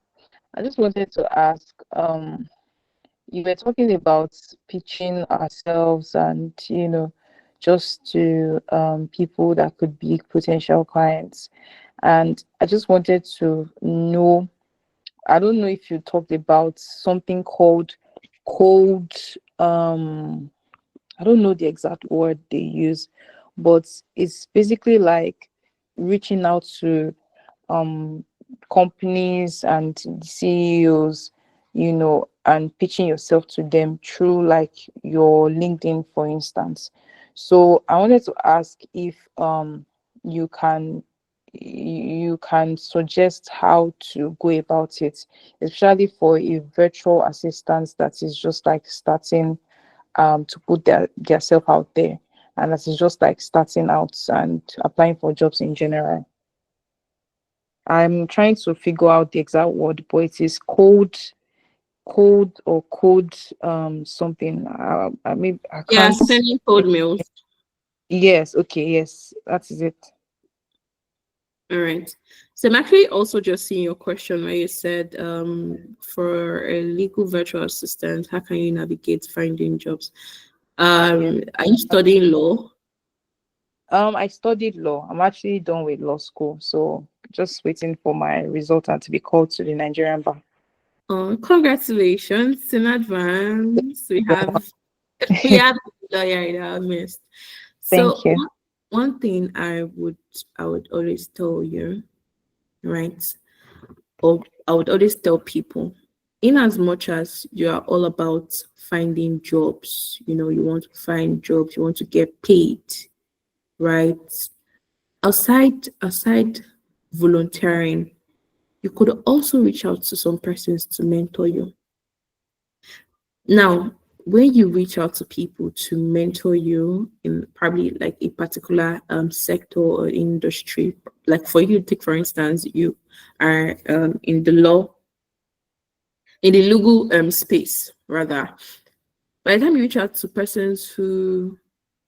I just wanted to ask, you were talking about pitching ourselves and, just to people that could be potential clients. And I just wanted to know, I don't know if you talked about something called cold, I don't know the exact word they use, but it's basically like reaching out to companies and CEOs, and pitching yourself to them through like your LinkedIn, for instance. So I wanted to ask if you can suggest how to go about it, especially for a virtual assistant that is just like starting to put their self out there, and that is just like starting out and applying for jobs in general. I'm trying to figure out the exact word, but it is code or code something. I mean, I Yeah, can't. sending cold mails. Yes, okay, yes, that is it. All right. So I'm actually also just seeing your question where you said, for a legal virtual assistant, how can you navigate finding jobs? Are you studying law? I studied law. I'm actually done with law school, so just waiting for my result and to be called to the Nigerian bar. Oh, congratulations in advance. We have a lawyer in our midst. Thank So you. one thing I would always tell you, right? Or I would always tell people, in as much as you are all about finding jobs, you want to find jobs, you want to get paid, right? Aside volunteering, you could also reach out to some persons to mentor you. Now, when you reach out to people to mentor you in probably like a particular sector or industry, like for you to take, for instance, you are in the legal space, rather. By the time you reach out to persons who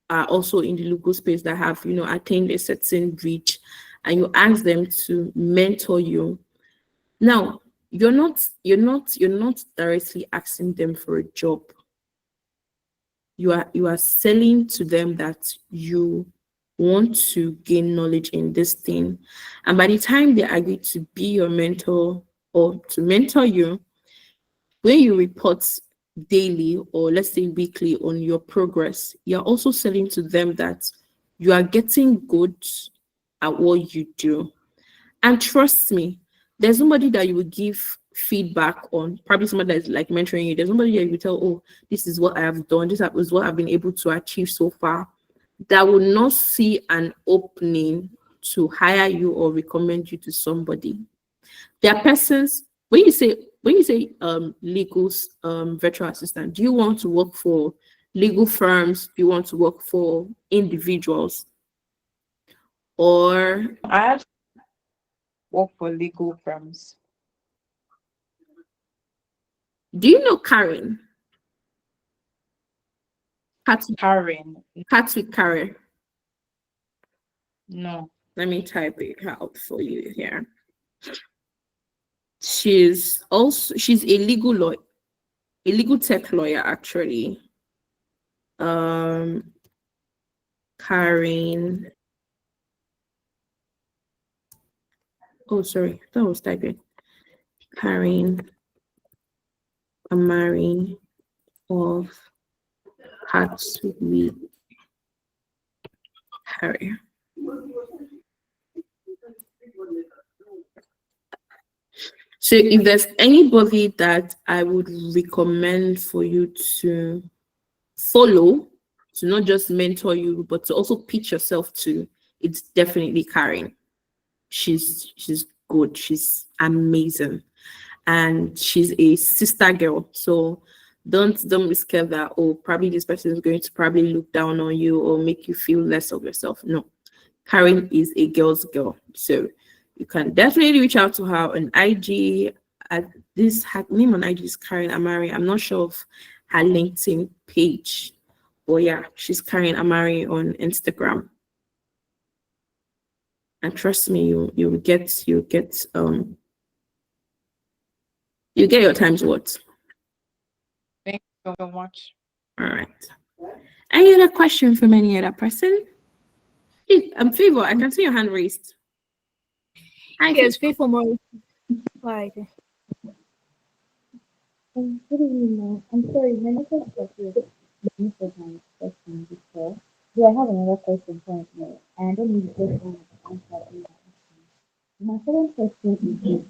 are also in the legal space that have, attained a certain reach, and you ask them to mentor you, now you're not directly asking them for a job. you are selling to them that you want to gain knowledge in this thing. And by the time they agree to be your mentor or to mentor you, when you report daily or let's say weekly on your progress, you're also selling to them that you are getting good at what you do. And trust me, there's somebody that you will give feedback on, probably somebody that's like mentoring you. There's somebody that you will tell, oh, this is what I have done, this is what I've been able to achieve so far, that will not see an opening to hire you or recommend you to somebody. There are persons, when you say legal virtual assistant, do you want to work for legal firms? Do you want to work for individuals? Or I have worked for legal firms. do you know Karen? Karen, Cats with Karen. no. Let me type it out for you here. She's a legal lawyer, a legal tech lawyer actually. Karen. Oh, sorry, that was typing. Karen Amari of Cats with Harry. So if there's anybody that I would recommend for you to follow, to not just mentor you, but to also pitch yourself to, it's definitely Karen. She's good. She's amazing. And she's a sister girl. So don't be scared that, oh, probably this person is going to probably look down on you or make you feel less of yourself. No. Karen is a girl's girl. So you can definitely reach out to her on IG. At this, her name on IG is Karen Amari. I'm not sure of her LinkedIn page. But yeah, she's Karen Amari on Instagram. And trust me, you get your time's worth. Thank you so much. All right. Any other question from any other person? Favor, I can see your hand raised. Hi, Yes, pay for more. Right. Good evening, ma'am. I'm sorry, my network was here. Let me my question before. Do I have another question currently? And I don't need the first one to answer in that question. My second question is this.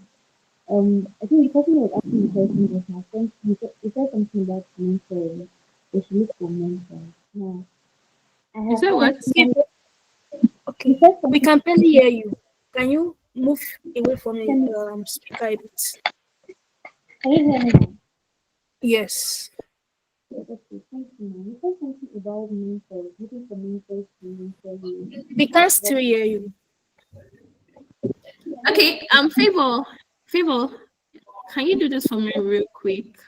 I think the person who was asking the question was my friend. You said something about mentoring. They should look for mentors. Now, I You have said what? Okay, you said we something. can barely hear you. Can you move away from Can the speaker a bit? can you hear me now? Yes. Yes, okay, thank you, ma'am. You said something about mentors, looking for mentors to mentor you. We can still hear you. Okay, Favor, can you do this for me real quick?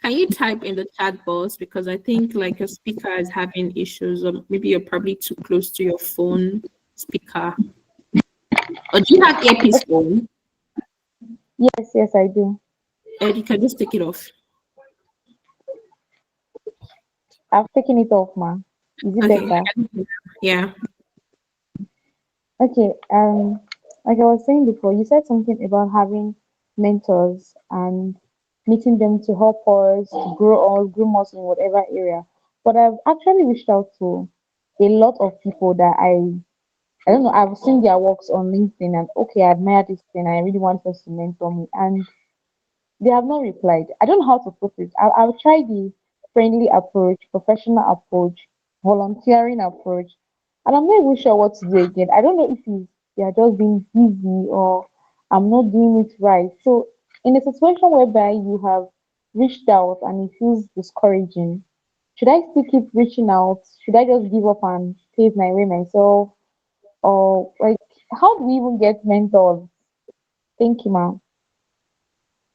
Can you type in the chat box, because I think like your speaker is having issues, or maybe you're probably too close to your phone speaker. Or do you have earpiece on? Yes, I do. And you can just take it off. I've taken it off, ma'am. Is it Okay. better? Yeah. Okay, like I was saying before, you said something about having mentors and meeting them to help us to groom us in whatever area. But I've actually reached out to a lot of people that I don't know, I've seen their works on LinkedIn and okay, I admire this thing, I really want us to mentor me. And they have not replied. I don't know how to put it. I'll try the friendly approach, professional approach, volunteering approach, and I'm not even sure what to do again. I don't know if they are just being busy or I'm not doing it right. So, in a situation whereby you have reached out and it feels discouraging, should I still keep reaching out? Should I just give up and pave my way myself? Or like, how do we even get mentors? Thank you, ma'am.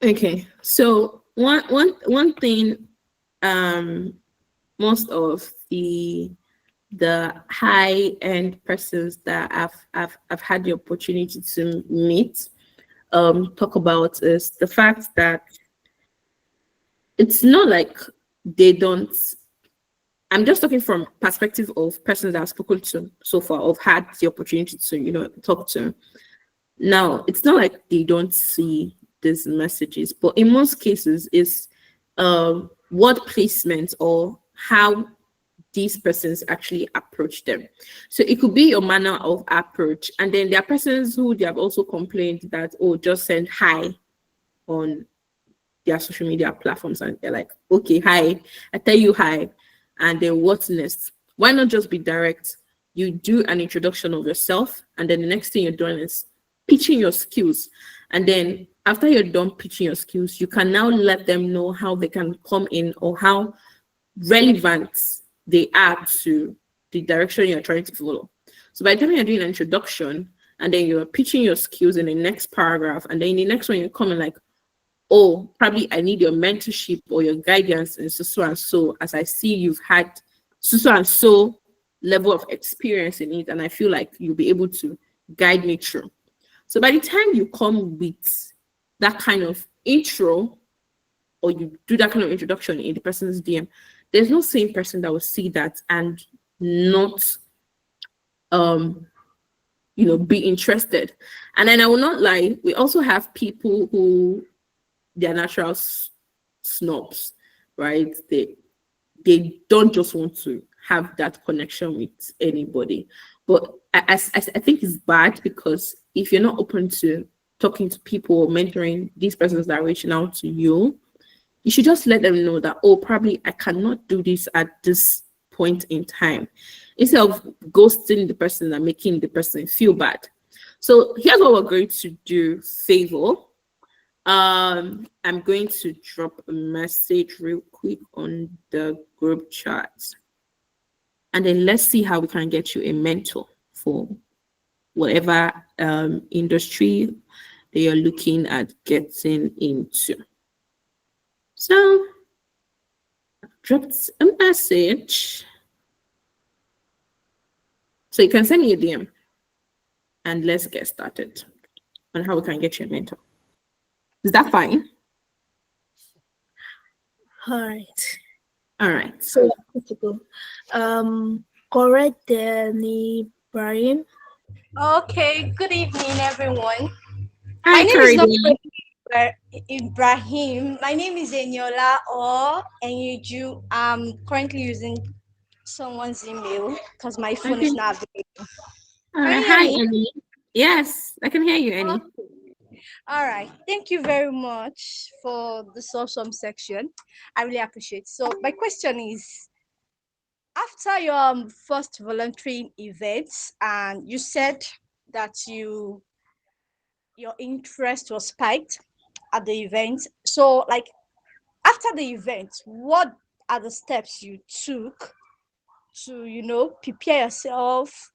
Okay. So one thing, most of the high end persons that I've had the opportunity to meet talk about is the fact that it's not like they don't I'm just talking from perspective of persons that I've spoken to so far, of had the opportunity to, talk to. Now, it's not like they don't see these messages, but in most cases, it's word placement or how these persons actually approach them. So it could be your manner of approach. And then there are persons who they have also complained that, oh, just send hi on their social media platforms. And they're like, okay, hi, I tell you hi. And then what's next? Why not just be direct? You do an introduction of yourself, and then the next thing you're doing is pitching your skills. And then after you're done pitching your skills, you can now let them know how they can come in or how relevant they are to the direction you're trying to follow. So by the time you're doing an introduction, and then you're pitching your skills in the next paragraph, and then in the next one you're coming like, oh, probably I need your mentorship or your guidance and so and so, as I see you've had so and so level of experience in it, and I feel like you'll be able to guide me through. So by the time you come with that kind of intro, or you do that kind of introduction in the person's DM, there's no same person that will see that and not be interested. And then I will not lie, we also have people who they're natural snobs, right? They don't just want to have that connection with anybody. But I think it's bad, because if you're not open to talking to people or mentoring these persons that are reaching out to you, you should just let them know that, oh, probably I cannot do this at this point in time, instead of ghosting the person and making the person feel bad. So here's what we're going to do, Favor. I'm going to drop a message real quick on the group chat, and then let's see how we can get you a mentor for whatever industry that you're looking at getting into. So I've dropped a message. So you can send me a DM, and let's get started on how we can get you a mentor. Is that fine? All right. All right. So good to go. Correct Danny Brian. Okay, good evening, everyone. Hi, My name is not Caribbean. Ibrahim. My name is Eniola or Enyiju. I'm currently using someone's email because my phone is not available. All Can right. you hear Hi, me? Annie. Yes, I can hear you, Annie. Okay. All right. Thank you very much for this awesome section. I really appreciate it. So my question is, after your first volunteering event, and you said that your interest was spiked at the event. So like after the event, what are the steps you took to, prepare yourself?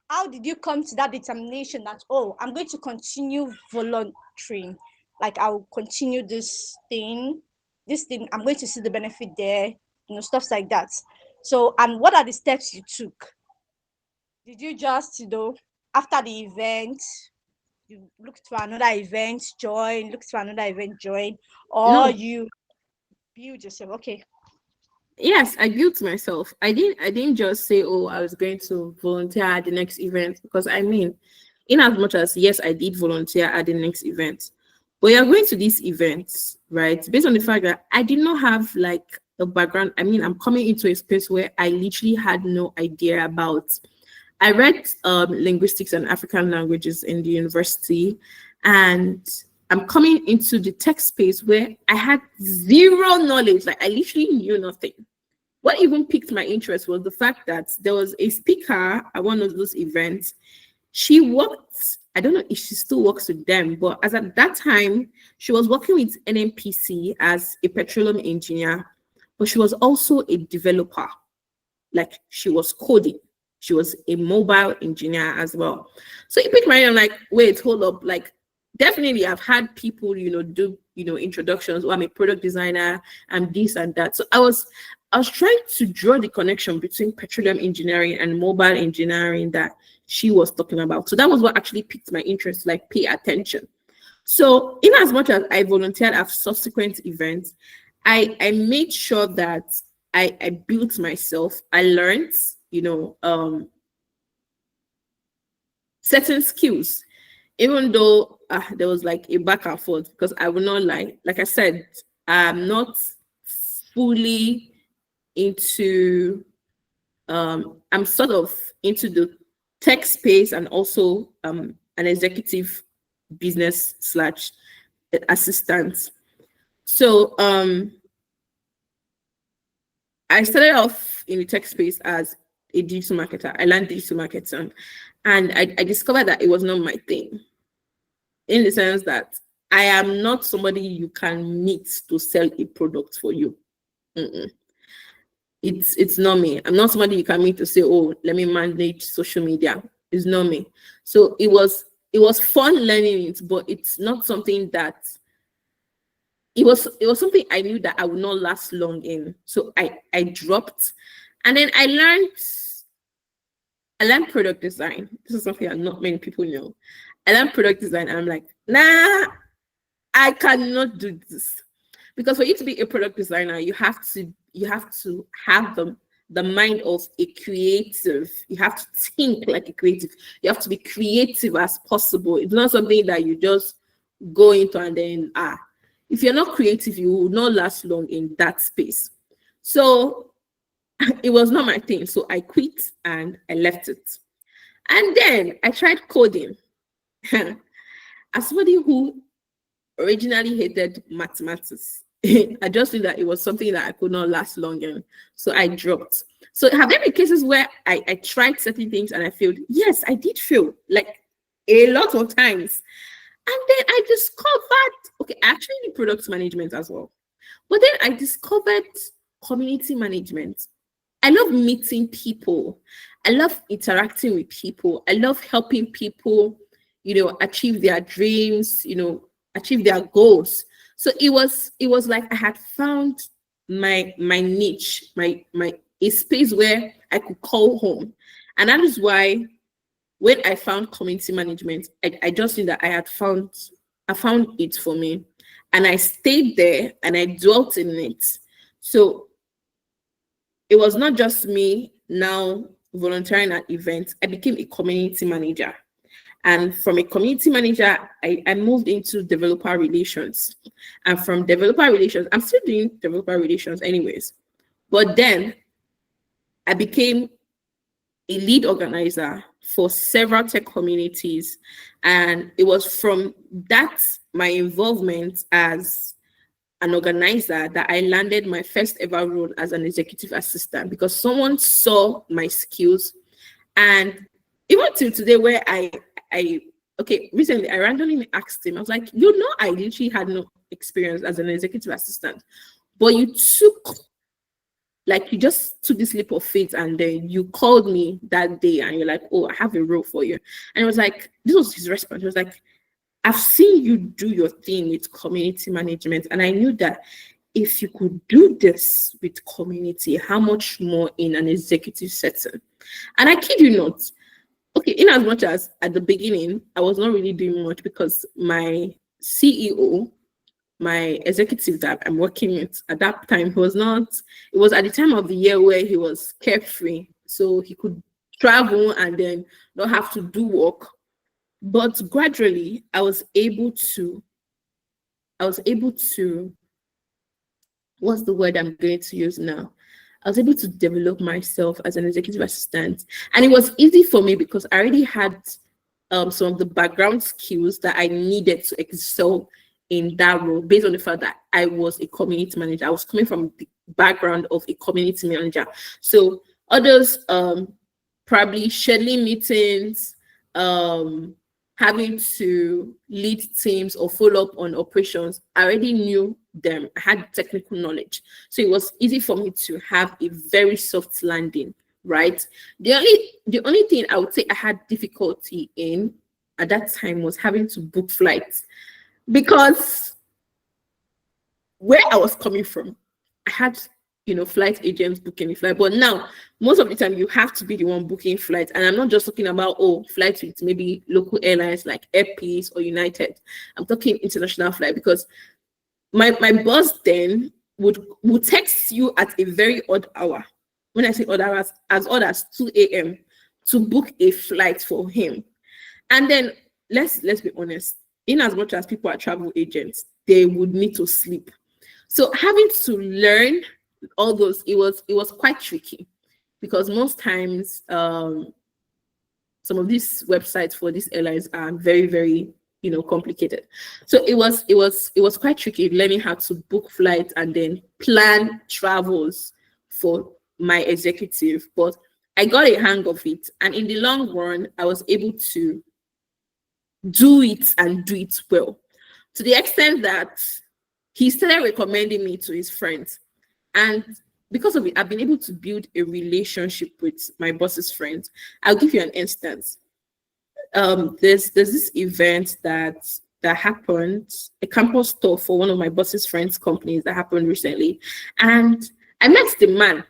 How did you come to that determination that, oh, I'm going to continue volunteering? Like I'll continue this thing, I'm going to see the benefit there, stuff like that. So, and what are the steps you took? Did you just, after the event, you looked for another event, join, or No. you build yourself? Okay. Yes, I built myself. I didn't just say, oh, I was going to volunteer at the next event, because in as much as yes, I did volunteer at the next event, but you're going to these events, right? Based on the fact that I did not have like a background. I'm coming into a space where I literally had no idea about. I read linguistics and African languages in the university, and I'm coming into the tech space where I had zero knowledge. Like I literally knew nothing. What even piqued my interest was the fact that there was a speaker at one of those events. She worked, I don't know if she still works with them, but as at that time, she was working with NNPC as a petroleum engineer, but she was also a developer. Like she was coding. She was a mobile engineer as well. So it piqued my interest. I'm like, wait, hold up. Like, definitely I've had people, do, introductions. Oh, I'm a product designer, and this and that. So I was trying to draw the connection between petroleum engineering and mobile engineering that she was talking about. So that was what actually piqued my interest, like pay attention. So in as much as I volunteered at subsequent events, I made sure that I built myself. I learned, certain skills, even though there was like a back and forth, because I will not lie. Like I said, I'm not fully into, I'm sort of into the tech space and also an executive business slash assistant. So I started off in the tech space as a digital marketer. I learned digital marketing, and I discovered that it was not my thing, in the sense that I am not somebody you can meet to sell a product for you. Mm-mm. It's not me. I'm not somebody you can meet to say, oh, let me manage social media. It's not me. So it was fun learning it, but it's not something that it was something I knew that I would not last long in. So I dropped, and then I learned product design. This is something that not many people know. I learned product design, and I'm like, nah, I cannot do this. Because for you to be a product designer, you have to have the mind of a creative. You have to think like a creative. You have to be creative as possible. It's not something that you just go into and then if you're not creative, you will not last long in that space. So it was not my thing. So I quit and I left it. And then I tried coding. As somebody who originally hated mathematics, I just knew that it was something that I could not last long in. So I dropped. So have there been cases where I tried certain things and I failed? Yes, I did fail, like a lot of times. And then I discovered, okay, I actually did product management as well. But then I discovered community management. I love meeting people. I love interacting with people. I love helping people, achieve their dreams, achieve their goals. So it was like I had found my niche, a space where I could call home. And that is why when I found community management, I just knew that I found it for me. And I stayed there and I dwelt in it. So it was not just me now volunteering at events. I became a community manager. And from a community manager, I moved into developer relations. And from developer relations, I'm still doing developer relations anyways. But then I became a lead organizer for several tech communities. And it was from that, my involvement as an organizer, that I landed my first ever role as an executive assistant, because someone saw my skills. And even till today, where recently I randomly asked him, I was like, I literally had no experience as an executive assistant, but you just took this leap of faith, and then you called me that day and you're like, oh, I have a role for you. And it was like, this was his response. It was like, I've seen you do your thing with community management, and I knew that if you could do this with community, how much more in an executive setting. And I kid you not, okay, in as much as at the beginning, I was not really doing much, because my CEO, my executive that I'm working with at that time, it was at the time of the year where he was carefree. So he could travel and then not have to do work. But gradually, I was able to, what's the word I'm going to use now? I was able to develop myself as an executive assistant. And it was easy for me because I already had some of the background skills that I needed to excel in that role, based on the fact that I was a community manager. I was coming from the background of a community manager. So others probably scheduling meetings, having to lead teams or follow up on operations, I already knew them. I had technical knowledge. So it was easy for me to have a very soft landing, right? The only thing I would say I had difficulty in at that time was having to book flights, because where I was coming from, I had flight agents booking the flight. But now, most of the time, you have to be the one booking flights. And I'm not just talking about, flights with maybe local airlines like Air Peace or United. I'm talking international flight, because my boss then would text you at a very odd hour. When I say odd hours, as odd as 2 a.m. to book a flight for him. And then let's be honest, in as much as people are travel agents, they would need to sleep. So having to learn all those, it was quite tricky, because most times some of these websites for these airlines are very, very complicated. So it was quite tricky learning how to book flights and then plan travels for my executive. But I got a hang of it, and in the long run, I was able to do it and do it well, to the extent that he started recommending me to his friends. And because of it, I've been able to build a relationship with my boss's friends. I'll give you an instance. There's this event that happened, a campus tour for one of my boss's friends' companies that happened recently. And I met the man.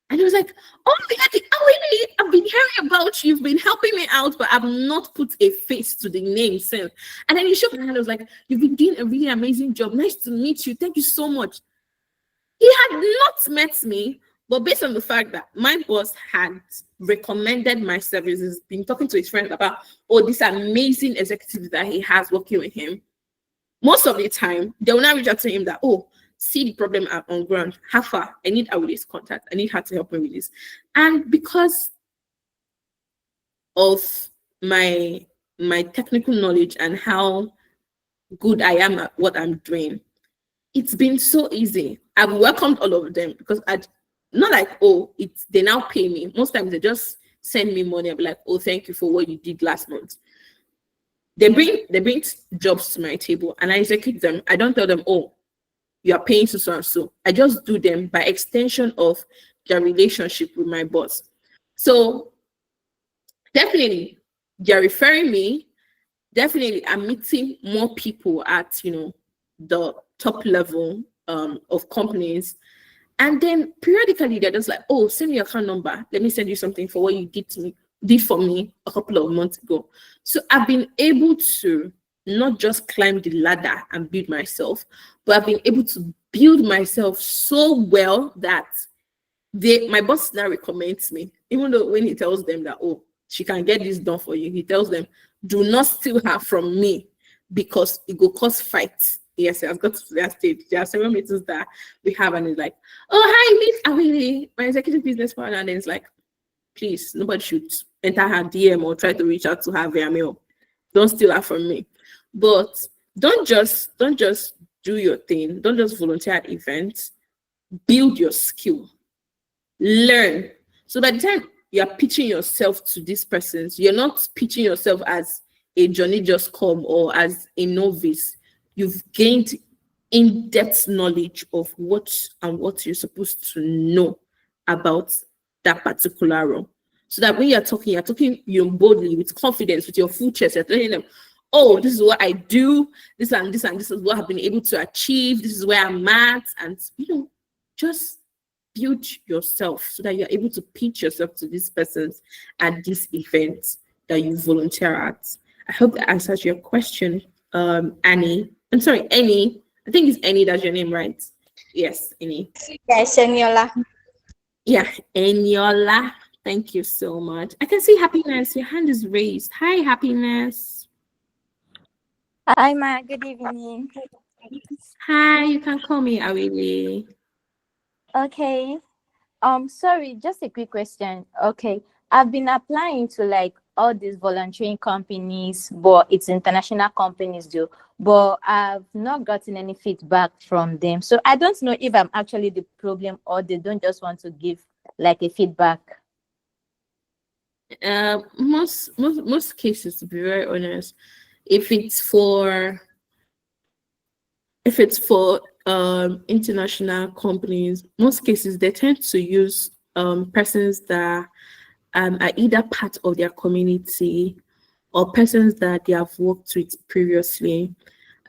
And he was like, oh, really? I've been hearing about you. You've been helping me out, but I've not put a face to the name since. And then he shook my hand. I was like, you've been doing a really amazing job. Nice to meet you. Thank you so much. He had not met me, but based on the fact that my boss had recommended my services, been talking to his friends about, this amazing executive that he has working with him, most of the time, they will not reach out to him that, see the problem on ground. How far? I need Awile's contact. I need her to help me with this. And because of my technical knowledge and how good I am at what I'm doing, it's been so easy. I've welcomed all of them, because not like, they now pay me. Most times they just send me money. I'll be like, thank you for what you did last month. They bring jobs to my table and I execute them. I don't tell them, you are paying so and so. I just do them by extension of their relationship with my boss. So definitely they're referring me. Definitely I'm meeting more people at the top level of companies. And then periodically they're just like, send me your account number. Let me send you something for what you did for me a couple of months ago. So I've been able to not just climb the ladder and build myself, but I've been able to build myself so well that my boss now recommends me. Even though when he tells them that, she can get this done for you, he tells them, do not steal her from me, because it will cause fights. Yes, I've got to that stage. There are several meetings that we have, and it's like, hi, Miss Awile, my executive business partner. And then it's like, please, nobody should enter her DM or try to reach out to her via mail. Don't steal her from me. But don't just do your thing. Don't just volunteer at events. Build your skill. Learn. So by the time you're pitching yourself to these persons, you're not pitching yourself as a Johnny Just Come or as a novice. You've gained in-depth knowledge of what you're supposed to know about that particular role. So that when you're talking boldly, with confidence, with your full chest, you're telling them, this is what I do, this and this, and this is what I've been able to achieve, this is where I'm at, and just build yourself so that you're able to pitch yourself to these persons at this event that you volunteer at. I hope that answers your question, Annie. I'm sorry, Annie. I think it's Annie, that's your name, right? Yes, Annie. Yes, Eniola. Yeah, Eniola. Thank you so much. I can see Happiness. Your hand is raised. Hi, Happiness. Hi, Ma. Good evening. Hi, you can call me Awile. Okay. Sorry, just a quick question. Okay. I've been applying to all these volunteering companies, but it's international companies though. But I've not gotten any feedback from them. So I don't know if I'm actually the problem or they don't just want to give a feedback. Most cases, to be very honest, if it's for international companies, most cases they tend to use persons that are either part of their community or persons that they have worked with previously.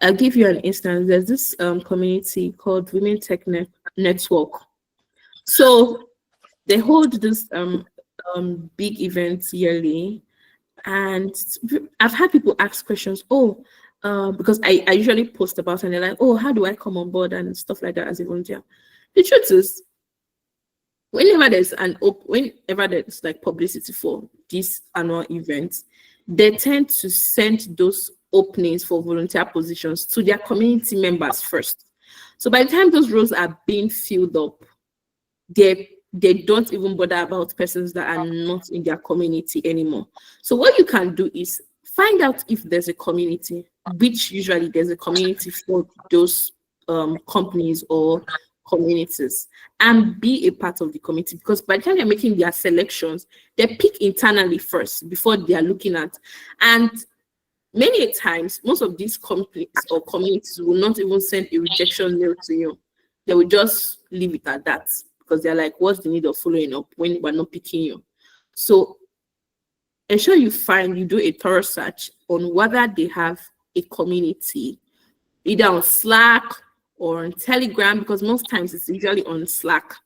I'll give you an instance. There's this community called Women Tech Network. So they hold this big events yearly, and I've had people ask questions. because I usually post about it and they're like, oh, how do I come on board and stuff like that as a volunteer. The truth is, whenever there's like publicity for these annual events, they tend to send those openings for volunteer positions to their community members first. So by the time those roles are being filled up, they don't even bother about persons that are not in their community anymore. So what you can do is find out if there's a community, which usually there's a community for those companies or communities, and be a part of the committee, because by the time they're making their selections, they pick internally first before they are looking at. And many times, most of these companies or communities will not even send a rejection mail to you. They will just leave it at that, because they're like, what's the need of following up when we're not picking you? So ensure you do a thorough search on whether they have a community, either on Slack or on Telegram, because most times it's usually on Slack.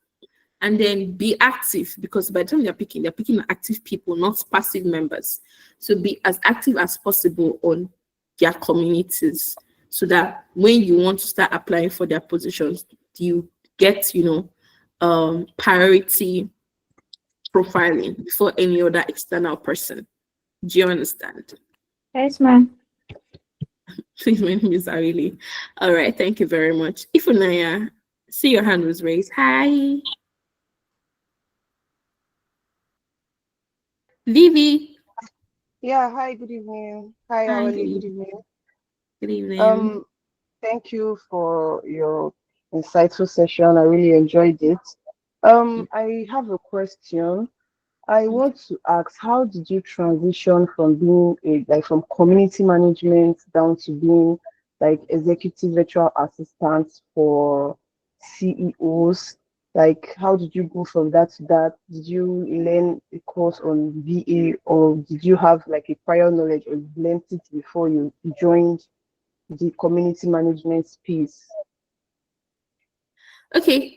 And then be active, because by the time they're picking active people, not passive members. So be as active as possible on their communities, so that when you want to start applying for their positions, you get, priority profiling before any other external person. Do you understand? Yes, ma'am. Please, my name is Arili. All right, thank you very much. Ifunanya, see your hand was raised. Hi. Vivi. Yeah, hi, good evening. Hi, Hi, Awali, good evening. good evening. Thank you for your insightful session. I really enjoyed it. I have a question. I want to ask, how did you transition from being from community management down to being like executive virtual assistant for CEOs? Like, how did you go from that to that? Did you learn a course on VA, or did you have like a prior knowledge, or you learned it before you joined the community management space? Okay.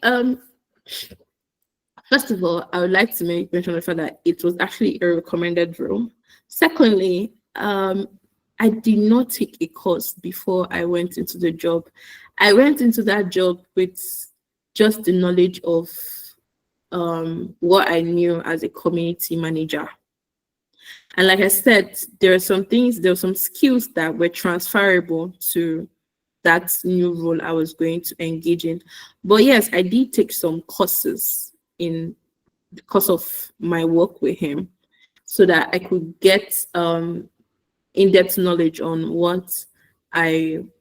First of all, I would like to mention the fact that it was actually a recommended role. Secondly, I did not take a course before I went into the job. I went into that job with just the knowledge of what I knew as a community manager. And like I said, there are some skills that were transferable to that new role I was going to engage in. But yes, I did take some courses in the course of my work with him, so that I could get in-depth knowledge on what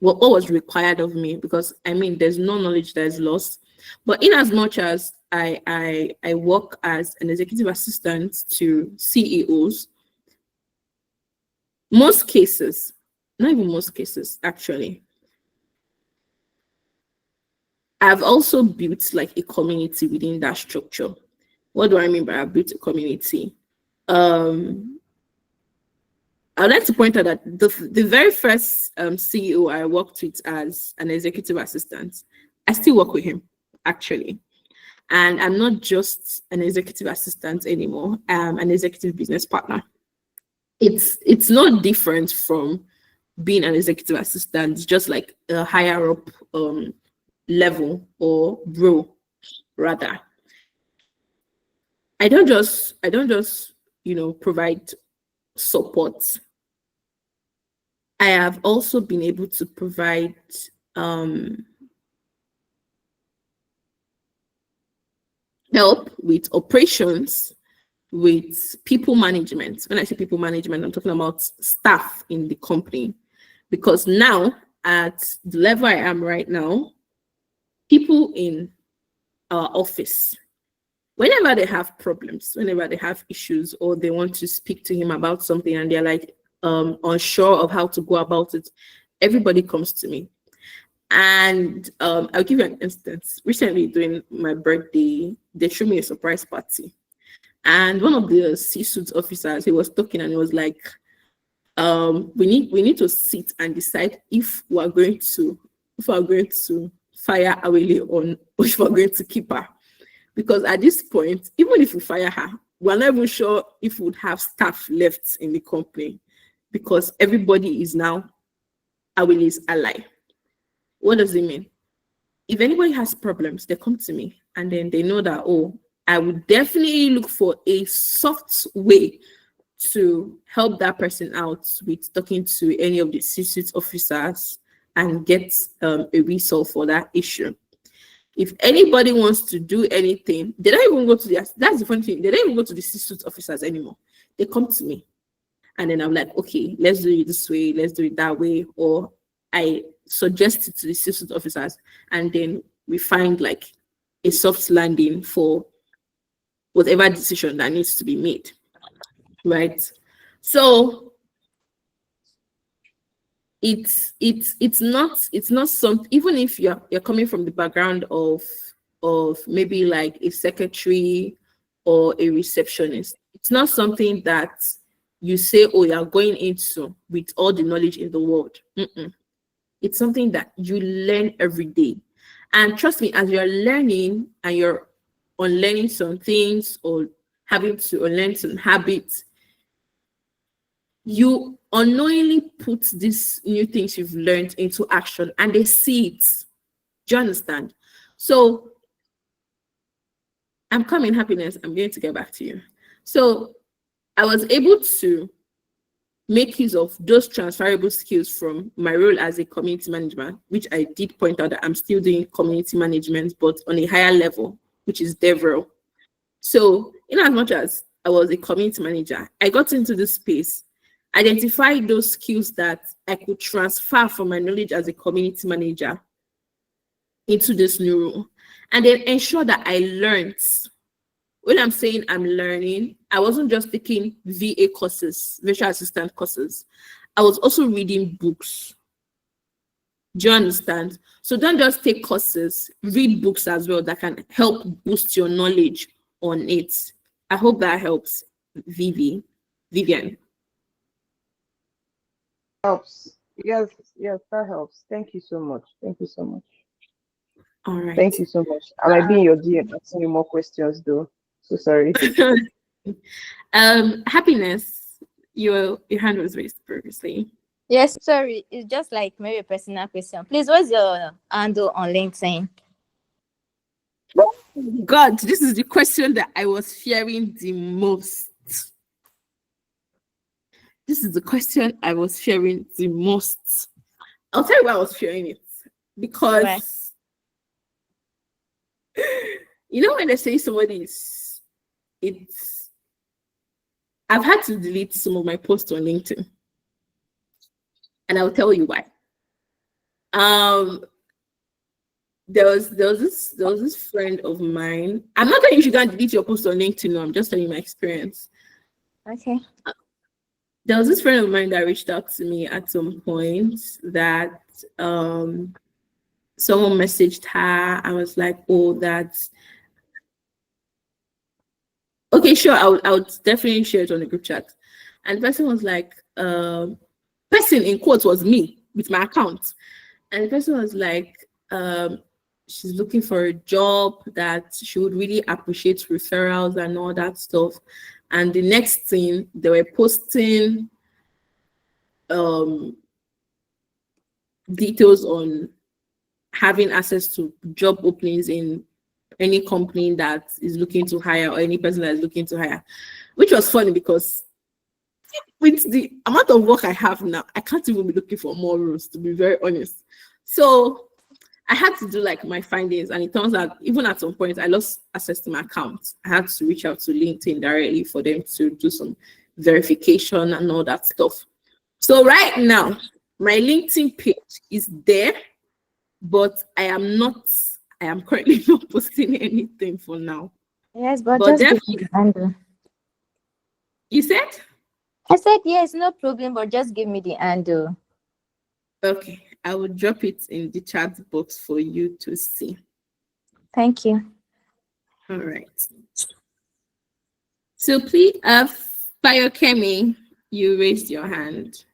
was required of me, because there's no knowledge that is lost. But in as much as I work as an executive assistant to CEOs, most cases, not even most cases actually, I've also built like a community within that structure. What do I mean by I built a community? I'd like to point out that the very first CEO I worked with as an executive assistant, I still work with him actually. And I'm not just an executive assistant anymore. I'm an executive business partner. It's not different from being an executive assistant. It's just like a higher up level or role rather. I don't just provide support. I have also been able to provide help with operations, with people management. When I say people management, I'm talking about staff in the company, because now at the level I am right now, people in our office, whenever they have problems, whenever they have issues, or they want to speak to him about something and they're like unsure of how to go about it, everybody comes to me. And I'll give you an instance. Recently, during my birthday, they threw me a surprise party. And one of the C-suite officers, he was talking and he was like, we need to sit and decide if we're going to fire Awele or if we're going to keep her. Because at this point, even if we fire her, we're not even sure if we would have staff left in the company, because everybody is now Awele's ally. What does it mean? If anybody has problems, they come to me, and then they know that, oh, I would definitely look for a soft way to help that person out with talking to any of the C-suite officers and get a resolve for that issue. If anybody wants to do anything, they don't even go to that's the funny thing, they don't even go to the C-suite officers anymore. They come to me. And then I'm like, okay, let's do it this way, let's do it that way. Or I suggest it to the C-suite officers, and then we find like a soft landing for whatever decision that needs to be made. Right? So it's not something, even if you're coming from the background of maybe like a secretary or a receptionist, it's not something that you say, oh, you're going into with all the knowledge in the world. It's something that you learn every day. And trust me, as you're learning and you're unlearning some things or having to unlearn some habits, you unknowingly put these new things you've learned into action, and they see it. Do you understand? So I'm coming, Happiness. I'm going to get back to you. So I was able to make use of those transferable skills from my role as a community manager, which I did point out that I'm still doing community management, but on a higher level, which is DevRel. So in as much as I was a community manager, I got into this space, identified those skills that I could transfer from my knowledge as a community manager into this new role, and then ensure that I learned. When I'm saying I'm learning, I wasn't just taking VA courses, virtual assistant courses. I was also reading books. Do you understand? So don't just take courses, read books as well that can help boost your knowledge on it. I hope that helps, Vivian. Helps. Yes, that helps. Thank you so much. Thank you so much. All right. Thank you so much. I might be in your DM asking you more questions though. So sorry. Happiness, your hand was raised previously. Yes, sorry. It's just like maybe a personal question. Please, what's your handle on LinkedIn? God, this is the question that I was fearing the most. This is the question I was fearing the most. I'll tell you why I was fearing it. Because, you know, when they say somebody I've had to delete some of my posts on LinkedIn. And I'll tell you why. There was this friend of mine. I'm not saying you should go and delete your post on LinkedIn. No, I'm just telling you my experience. Okay. There was this friend of mine that reached out to me at some point that someone messaged her. I was like, oh, that's okay, sure. I would definitely share it on the group chat. And the person was like, person in quotes was me with my account. And the person was like, she's looking for a job, that she would really appreciate referrals and all that stuff. And the next thing, they were posting details on having access to job openings in any company that is looking to hire, or any person that is looking to hire, which was funny because with the amount of work I have now, I can't even be looking for more roles, to be very honest. So I had to do like my findings, and it turns out even at some point I lost access to my account. I had to reach out to LinkedIn directly for them to do some verification and all that stuff. So right now, my LinkedIn page is there, but I am currently not posting anything for now. Yes, but just give me the handle. You said? I said yes, no problem, but just give me the handle. Okay, I will drop it in the chat box for you to see. Thank you. All right. So please, Fayokemi, you raised your hand.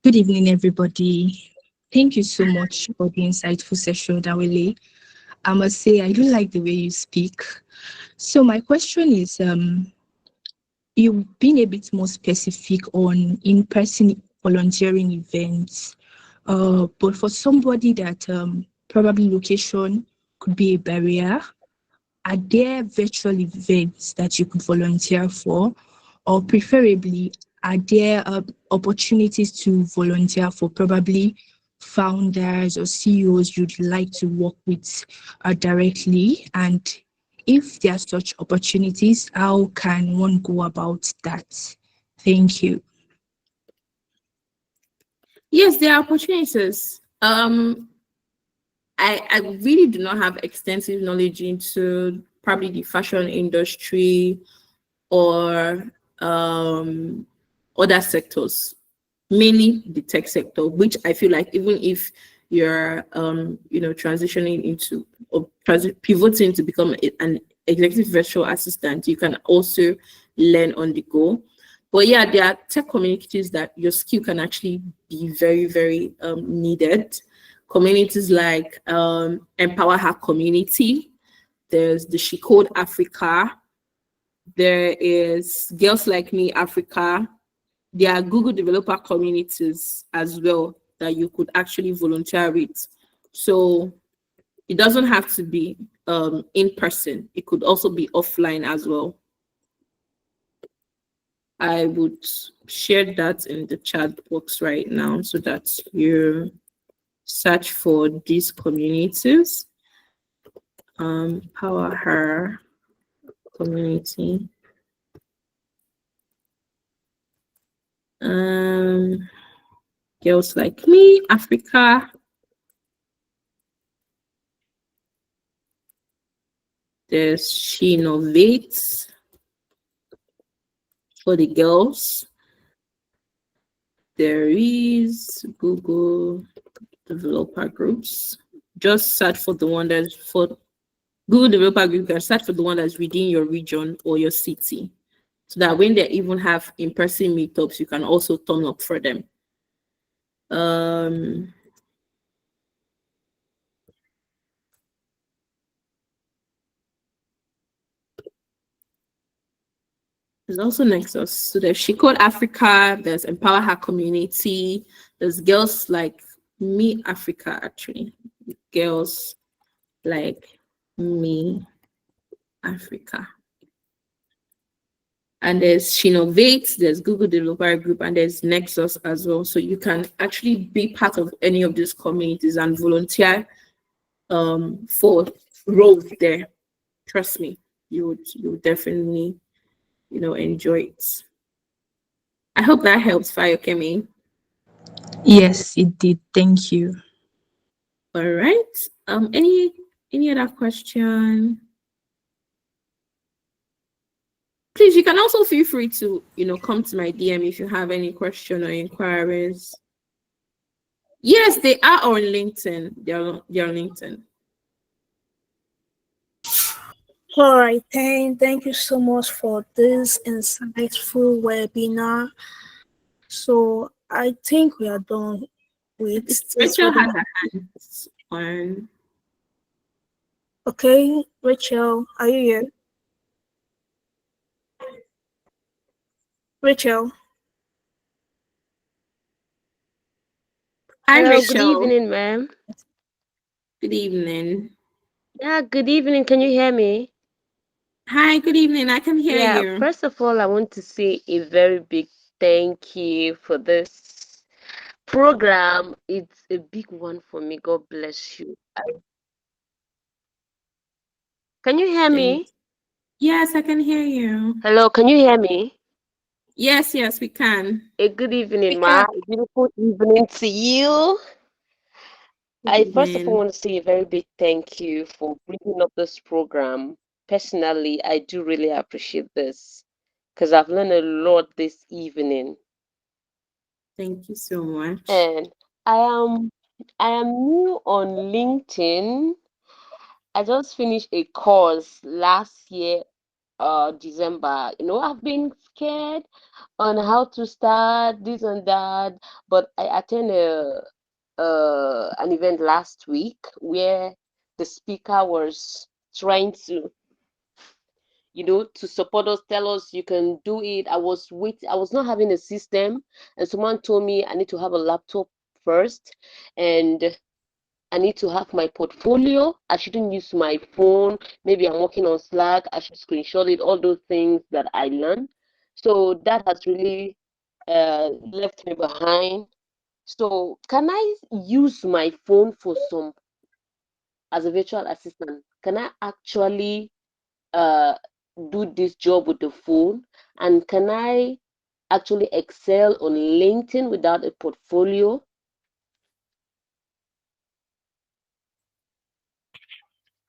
Good evening, everybody. Thank you so much for the insightful session, Awele. I must say, I do like the way you speak. So my question is, you've been a bit more specific on in-person volunteering events. But for somebody that probably location could be a barrier, are there virtual events that you could volunteer for? Or preferably, are there opportunities to volunteer for probably founders or CEOs you'd like to work with directly? And if there are such opportunities, how can one go about that? Thank you. Yes, there are opportunities. I really do not have extensive knowledge into probably the fashion industry or other sectors, mainly the tech sector, which I feel like even if you're transitioning into or pivoting to become an executive virtual assistant, you can also learn on the go. But yeah, there are tech communities that your skill can actually be very, very needed. Communities like Empower Her Community. There's the She Code Africa. There is Girls Like Me Africa. There are Google developer communities as well that you could actually volunteer with. So it doesn't have to be in person. It could also be offline as well. I would share that in the chat box right now so that you search for these communities. Power Her Community. Girls Like Me Africa. There's She Innovates for the girls. There is Google developer groups. Just search for the one that's for Google developer group. You can search for the one that's within your region or your city, so that when they even have in-person meetups, you can also turn up for them. There's also Nexus. So there's She Code Africa, there's Empower Her Community, there's Girls Like Me Africa, actually. Girls Like Me Africa. And there's She Innovates, there's Google Developer Group, and there's Nexus as well. So you can actually be part of any of these communities and volunteer for roles there. Trust me, you would definitely enjoy it. I hope that helps, Fayokemi. Yes, it did. Thank you. All right. Any other question? Please, you can also feel free to come to my DM if you have any question or inquiries. Yes, they are on LinkedIn. They're on LinkedIn. All right, thank you so much for this insightful webinar. So I think we are done with this Rachel has webinar. her hands on. Okay, Rachel, are you here? Rachel. Hi, Hello, Rachel. good evening, ma'am. Good evening. Yeah, good evening. Can you hear me? Hi, good evening. I can hear Yeah, you. first of all, I want to say a very big thank you for this program. It's a big one for me. God bless you. Can you hear me? Yes, I can hear you. Hello, can you hear me? Yes, we can. A good evening, We ma. can. A beautiful evening to you. I first of all Evening. want to say a very big thank you for bringing up this program. Personally, I do really appreciate this because I've learned a lot this evening. Thank you so much. And I am new on LinkedIn. I just finished a course last year, December. I've been scared on how to start this and that, but I attended an event last week where the speaker was trying to to support us, tell us you can do it. I was not having a system, and someone told me I need to have a laptop first, and I need to have my portfolio. I shouldn't use my phone. Maybe I'm working on Slack. I should screenshot it, all those things that I learned. So that has really left me behind. So can I use my phone for some as a virtual assistant? Can I actually do this job with the phone? And can I actually excel on LinkedIn without a portfolio?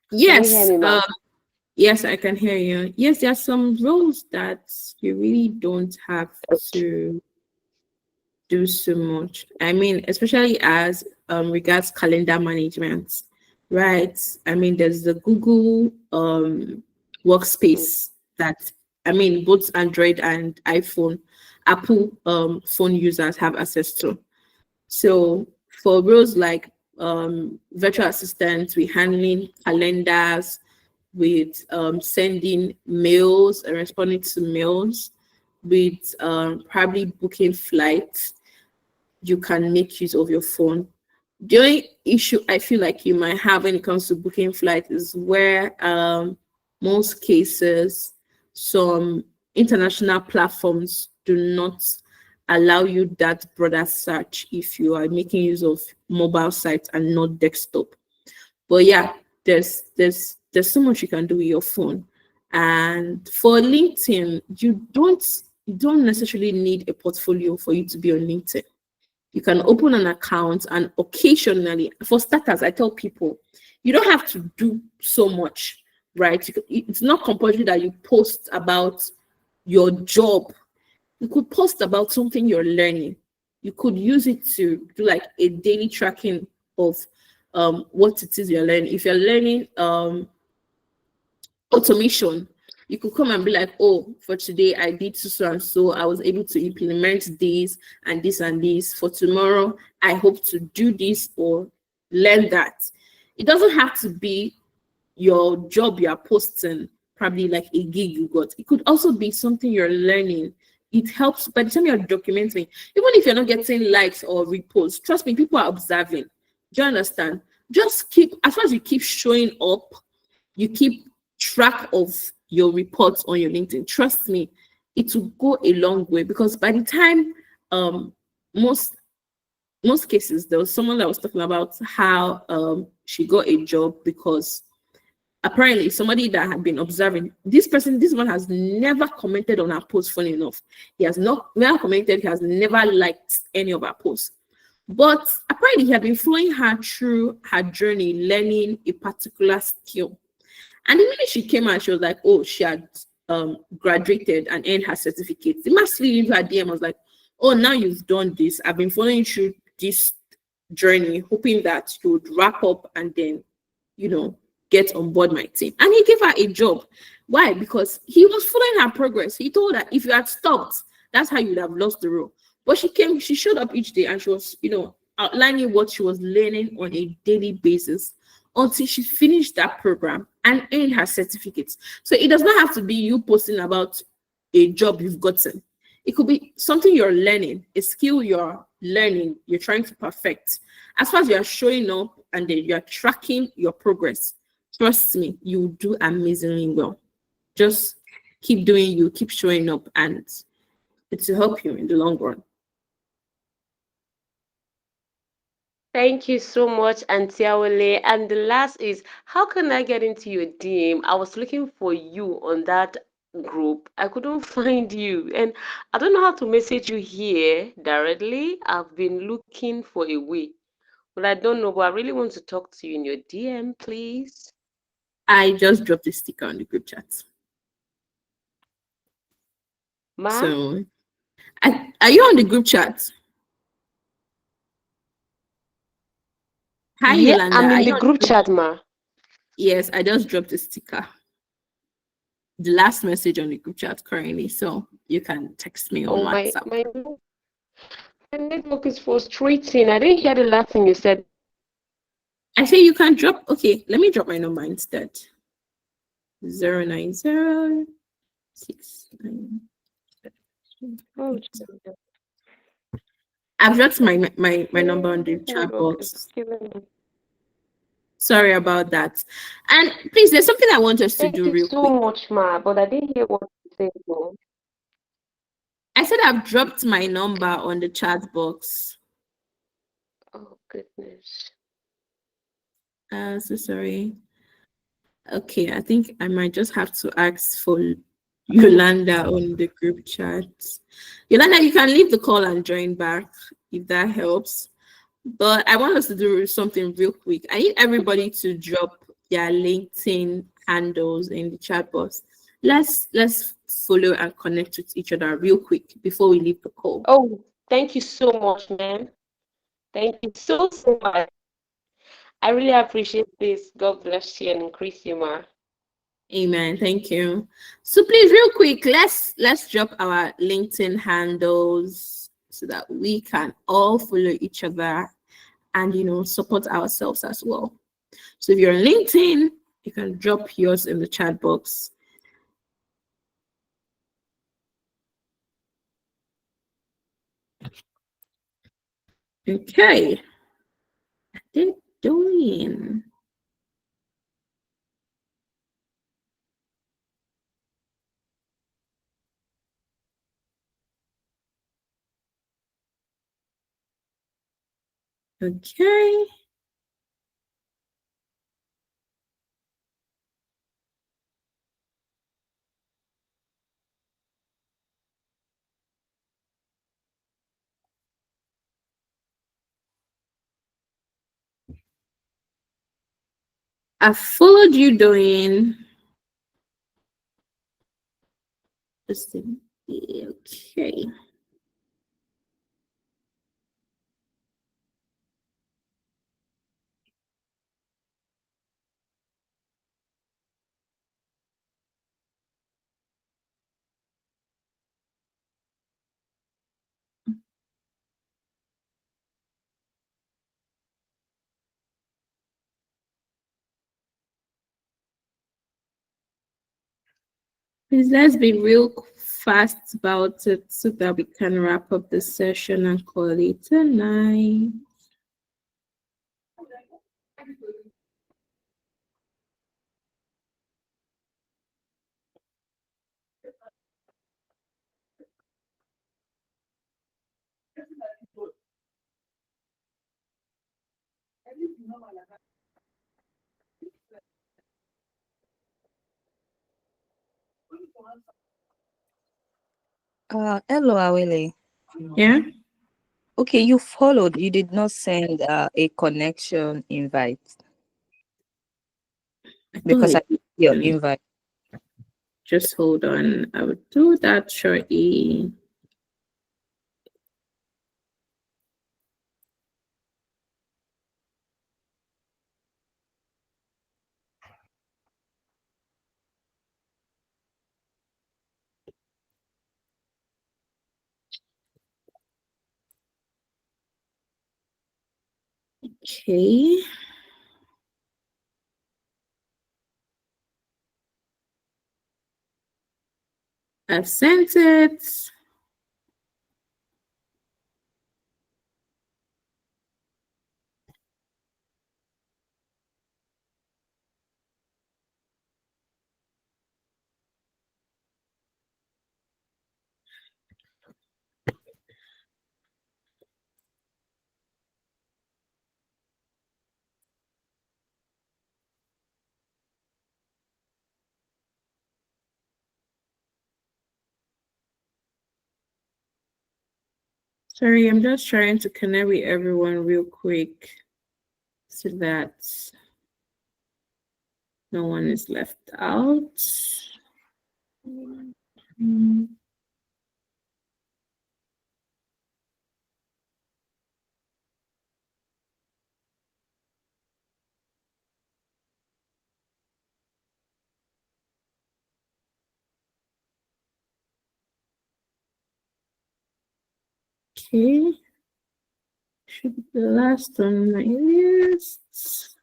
Can you hear Yes, me, ma'am? yes, I can hear you. Yes, there are some roles that you really don't have to do so much. I mean, especially as regards calendar management, right? I mean, there's the Google workspace that, I mean, both Android and iPhone, Apple phone users have access to. So for roles like virtual assistants, we handling calendars, with sending mails and responding to mails, with probably booking flights, you can make use of your phone. The only issue I feel like you might have when it comes to booking flights is where most cases some international platforms do not allow you that broader search if you are making use of mobile sites and not desktop. But yeah, there's so much you can do with your phone. And for LinkedIn, you don't necessarily need a portfolio for you to be on LinkedIn. You can open an account and occasionally, for starters, I tell people, you don't have to do so much, right? It's not compulsory that you post about your job. You could post about something you're learning. You could use it to do like a daily tracking of what it is you're learning. If you're learning automation, you could come and be like, oh, for today I did so and so. I was able to implement this and this and this. For tomorrow, I hope to do this or learn that. It doesn't have to be your job you're posting, probably like a gig you got. It could also be something you're learning. It helps by the time you're documenting, even if you're not getting likes or reposts, trust me, people are observing. Do you understand? Just keep, as far as you keep showing up, you keep track of your reports on your LinkedIn. Trust me, it will go a long way, because by the time most cases, there was someone that was talking about how she got a job because apparently somebody that had been observing this one has never commented on her post. Funny enough, he has not never commented, he has never liked any of her posts. But apparently he had been following her through her journey, learning a particular skill. And the minute she came out, she was like, oh, she had graduated and earned her certificate. The massively leave her DM was like, oh, now you've done this. I've been following through this journey, hoping that you would wrap up and then, get on board my team. And he gave her a job. Why? Because he was following her progress. He told her if you had stopped, that's how you would have lost the role. But she showed up each day and she was, outlining what she was learning on a daily basis until she finished that program and earned her certificates. So it does not have to be you posting about a job you've gotten. It could be something you're learning, a skill you're learning, you're trying to perfect. As far as you're showing up and then you're tracking your progress, trust me, you'll do amazingly well. Just keep doing you, keep showing up, and it will help you in the long run. Thank you so much, Auntie Awole. And the last is, how can I get into your DM? I was looking for you on that group. I couldn't find you. And I don't know how to message you here directly. I've been looking for a way. But I don't know, but I really want to talk to you in your DM, please. I just dropped a sticker on the group chat. Ma? So, are you on the group chat? Hi, Yeah, Yolanda. I'm Are in you the on group chat, ma. Yes, I just dropped a sticker. The last message on the group chat currently, so you can text me on Oh, my WhatsApp. network is frustrating. I didn't hear the last thing you said. I say you can drop. Okay, let me drop my number instead. 090 69. Oh, I've dropped my number on the chat network is box. killing me. Sorry about that. And please, there's something I want us to Thank do you real so quick. much, Ma, but I didn't hear what you said though. I said I've dropped my number on the chat box. Oh goodness. So sorry. Okay, I think I might just have to ask for Yolanda on the group chat. Yolanda, you can leave the call and join back if that helps. But I want us to do something real quick. I need everybody to drop their LinkedIn handles in the chat box. Let's follow and connect with each other real quick before we leave the call. Oh, thank you so much, man. Thank you so much. I really appreciate this. God bless you and increase you, Ma. Amen. Thank you. So please, real quick, let's drop our LinkedIn handles so that we can all follow each other and support ourselves as well. So if you're on LinkedIn, you can drop yours in the chat box. Okay. They're doing. Okay. I followed you doing. Okay. Please let's be real fast about it so that we can wrap up the session and call it a night. Hello, Awele. Yeah. Okay, you followed. You did not send a connection invite because I did your invite. Just hold on. I will do that shortly. Okay. I've sent it. Sorry, I'm just trying to connect with everyone real quick so that no one is left out. Okay. Should be the last on my list.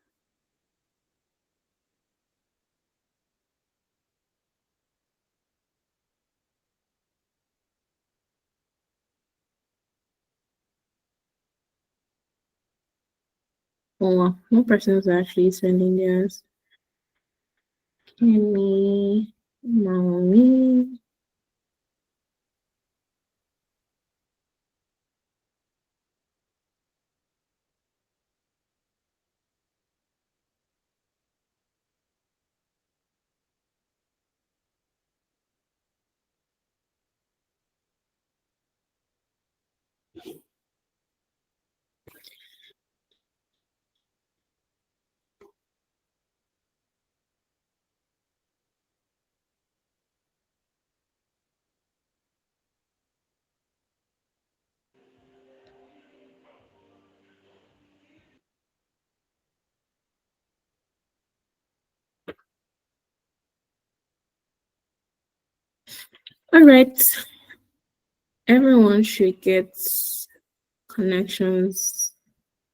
Oh, one person is actually sending theirs. Kenny, mommy. All right. Everyone should get connections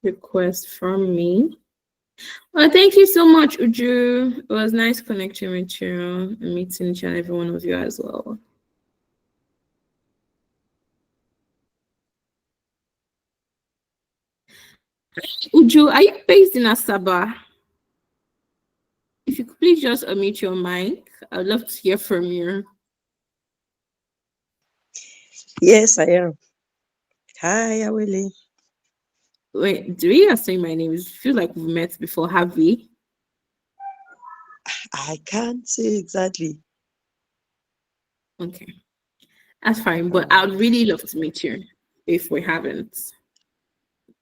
request from me. Well, thank you so much, Uju. It was nice connecting with you and meeting each and every one of you as well. Uju, are you based in Asaba? If you could please just unmute your mic, I'd love to hear from you. Yes, I am. Hi, Awele. Wait, do you say my name? I feel like we've met before, have we? I can't say exactly. Okay, that's fine, but I'd really love to meet you if we haven't.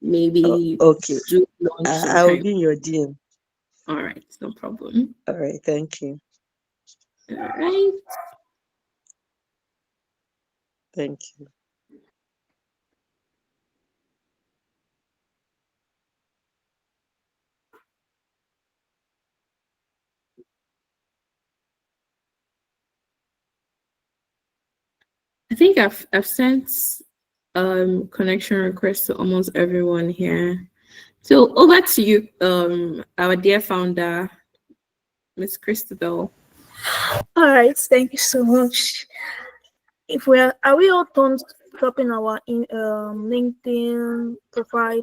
Maybe Okay. do lunch I'll sometime. be in your DM. All right, no problem. All right, thank you. All right. Thank you. I think I've sent connection requests to almost everyone here. So over to you, our dear founder, Miss Christabel. All right, thank you so much. If we are we all done dropping our LinkedIn profile?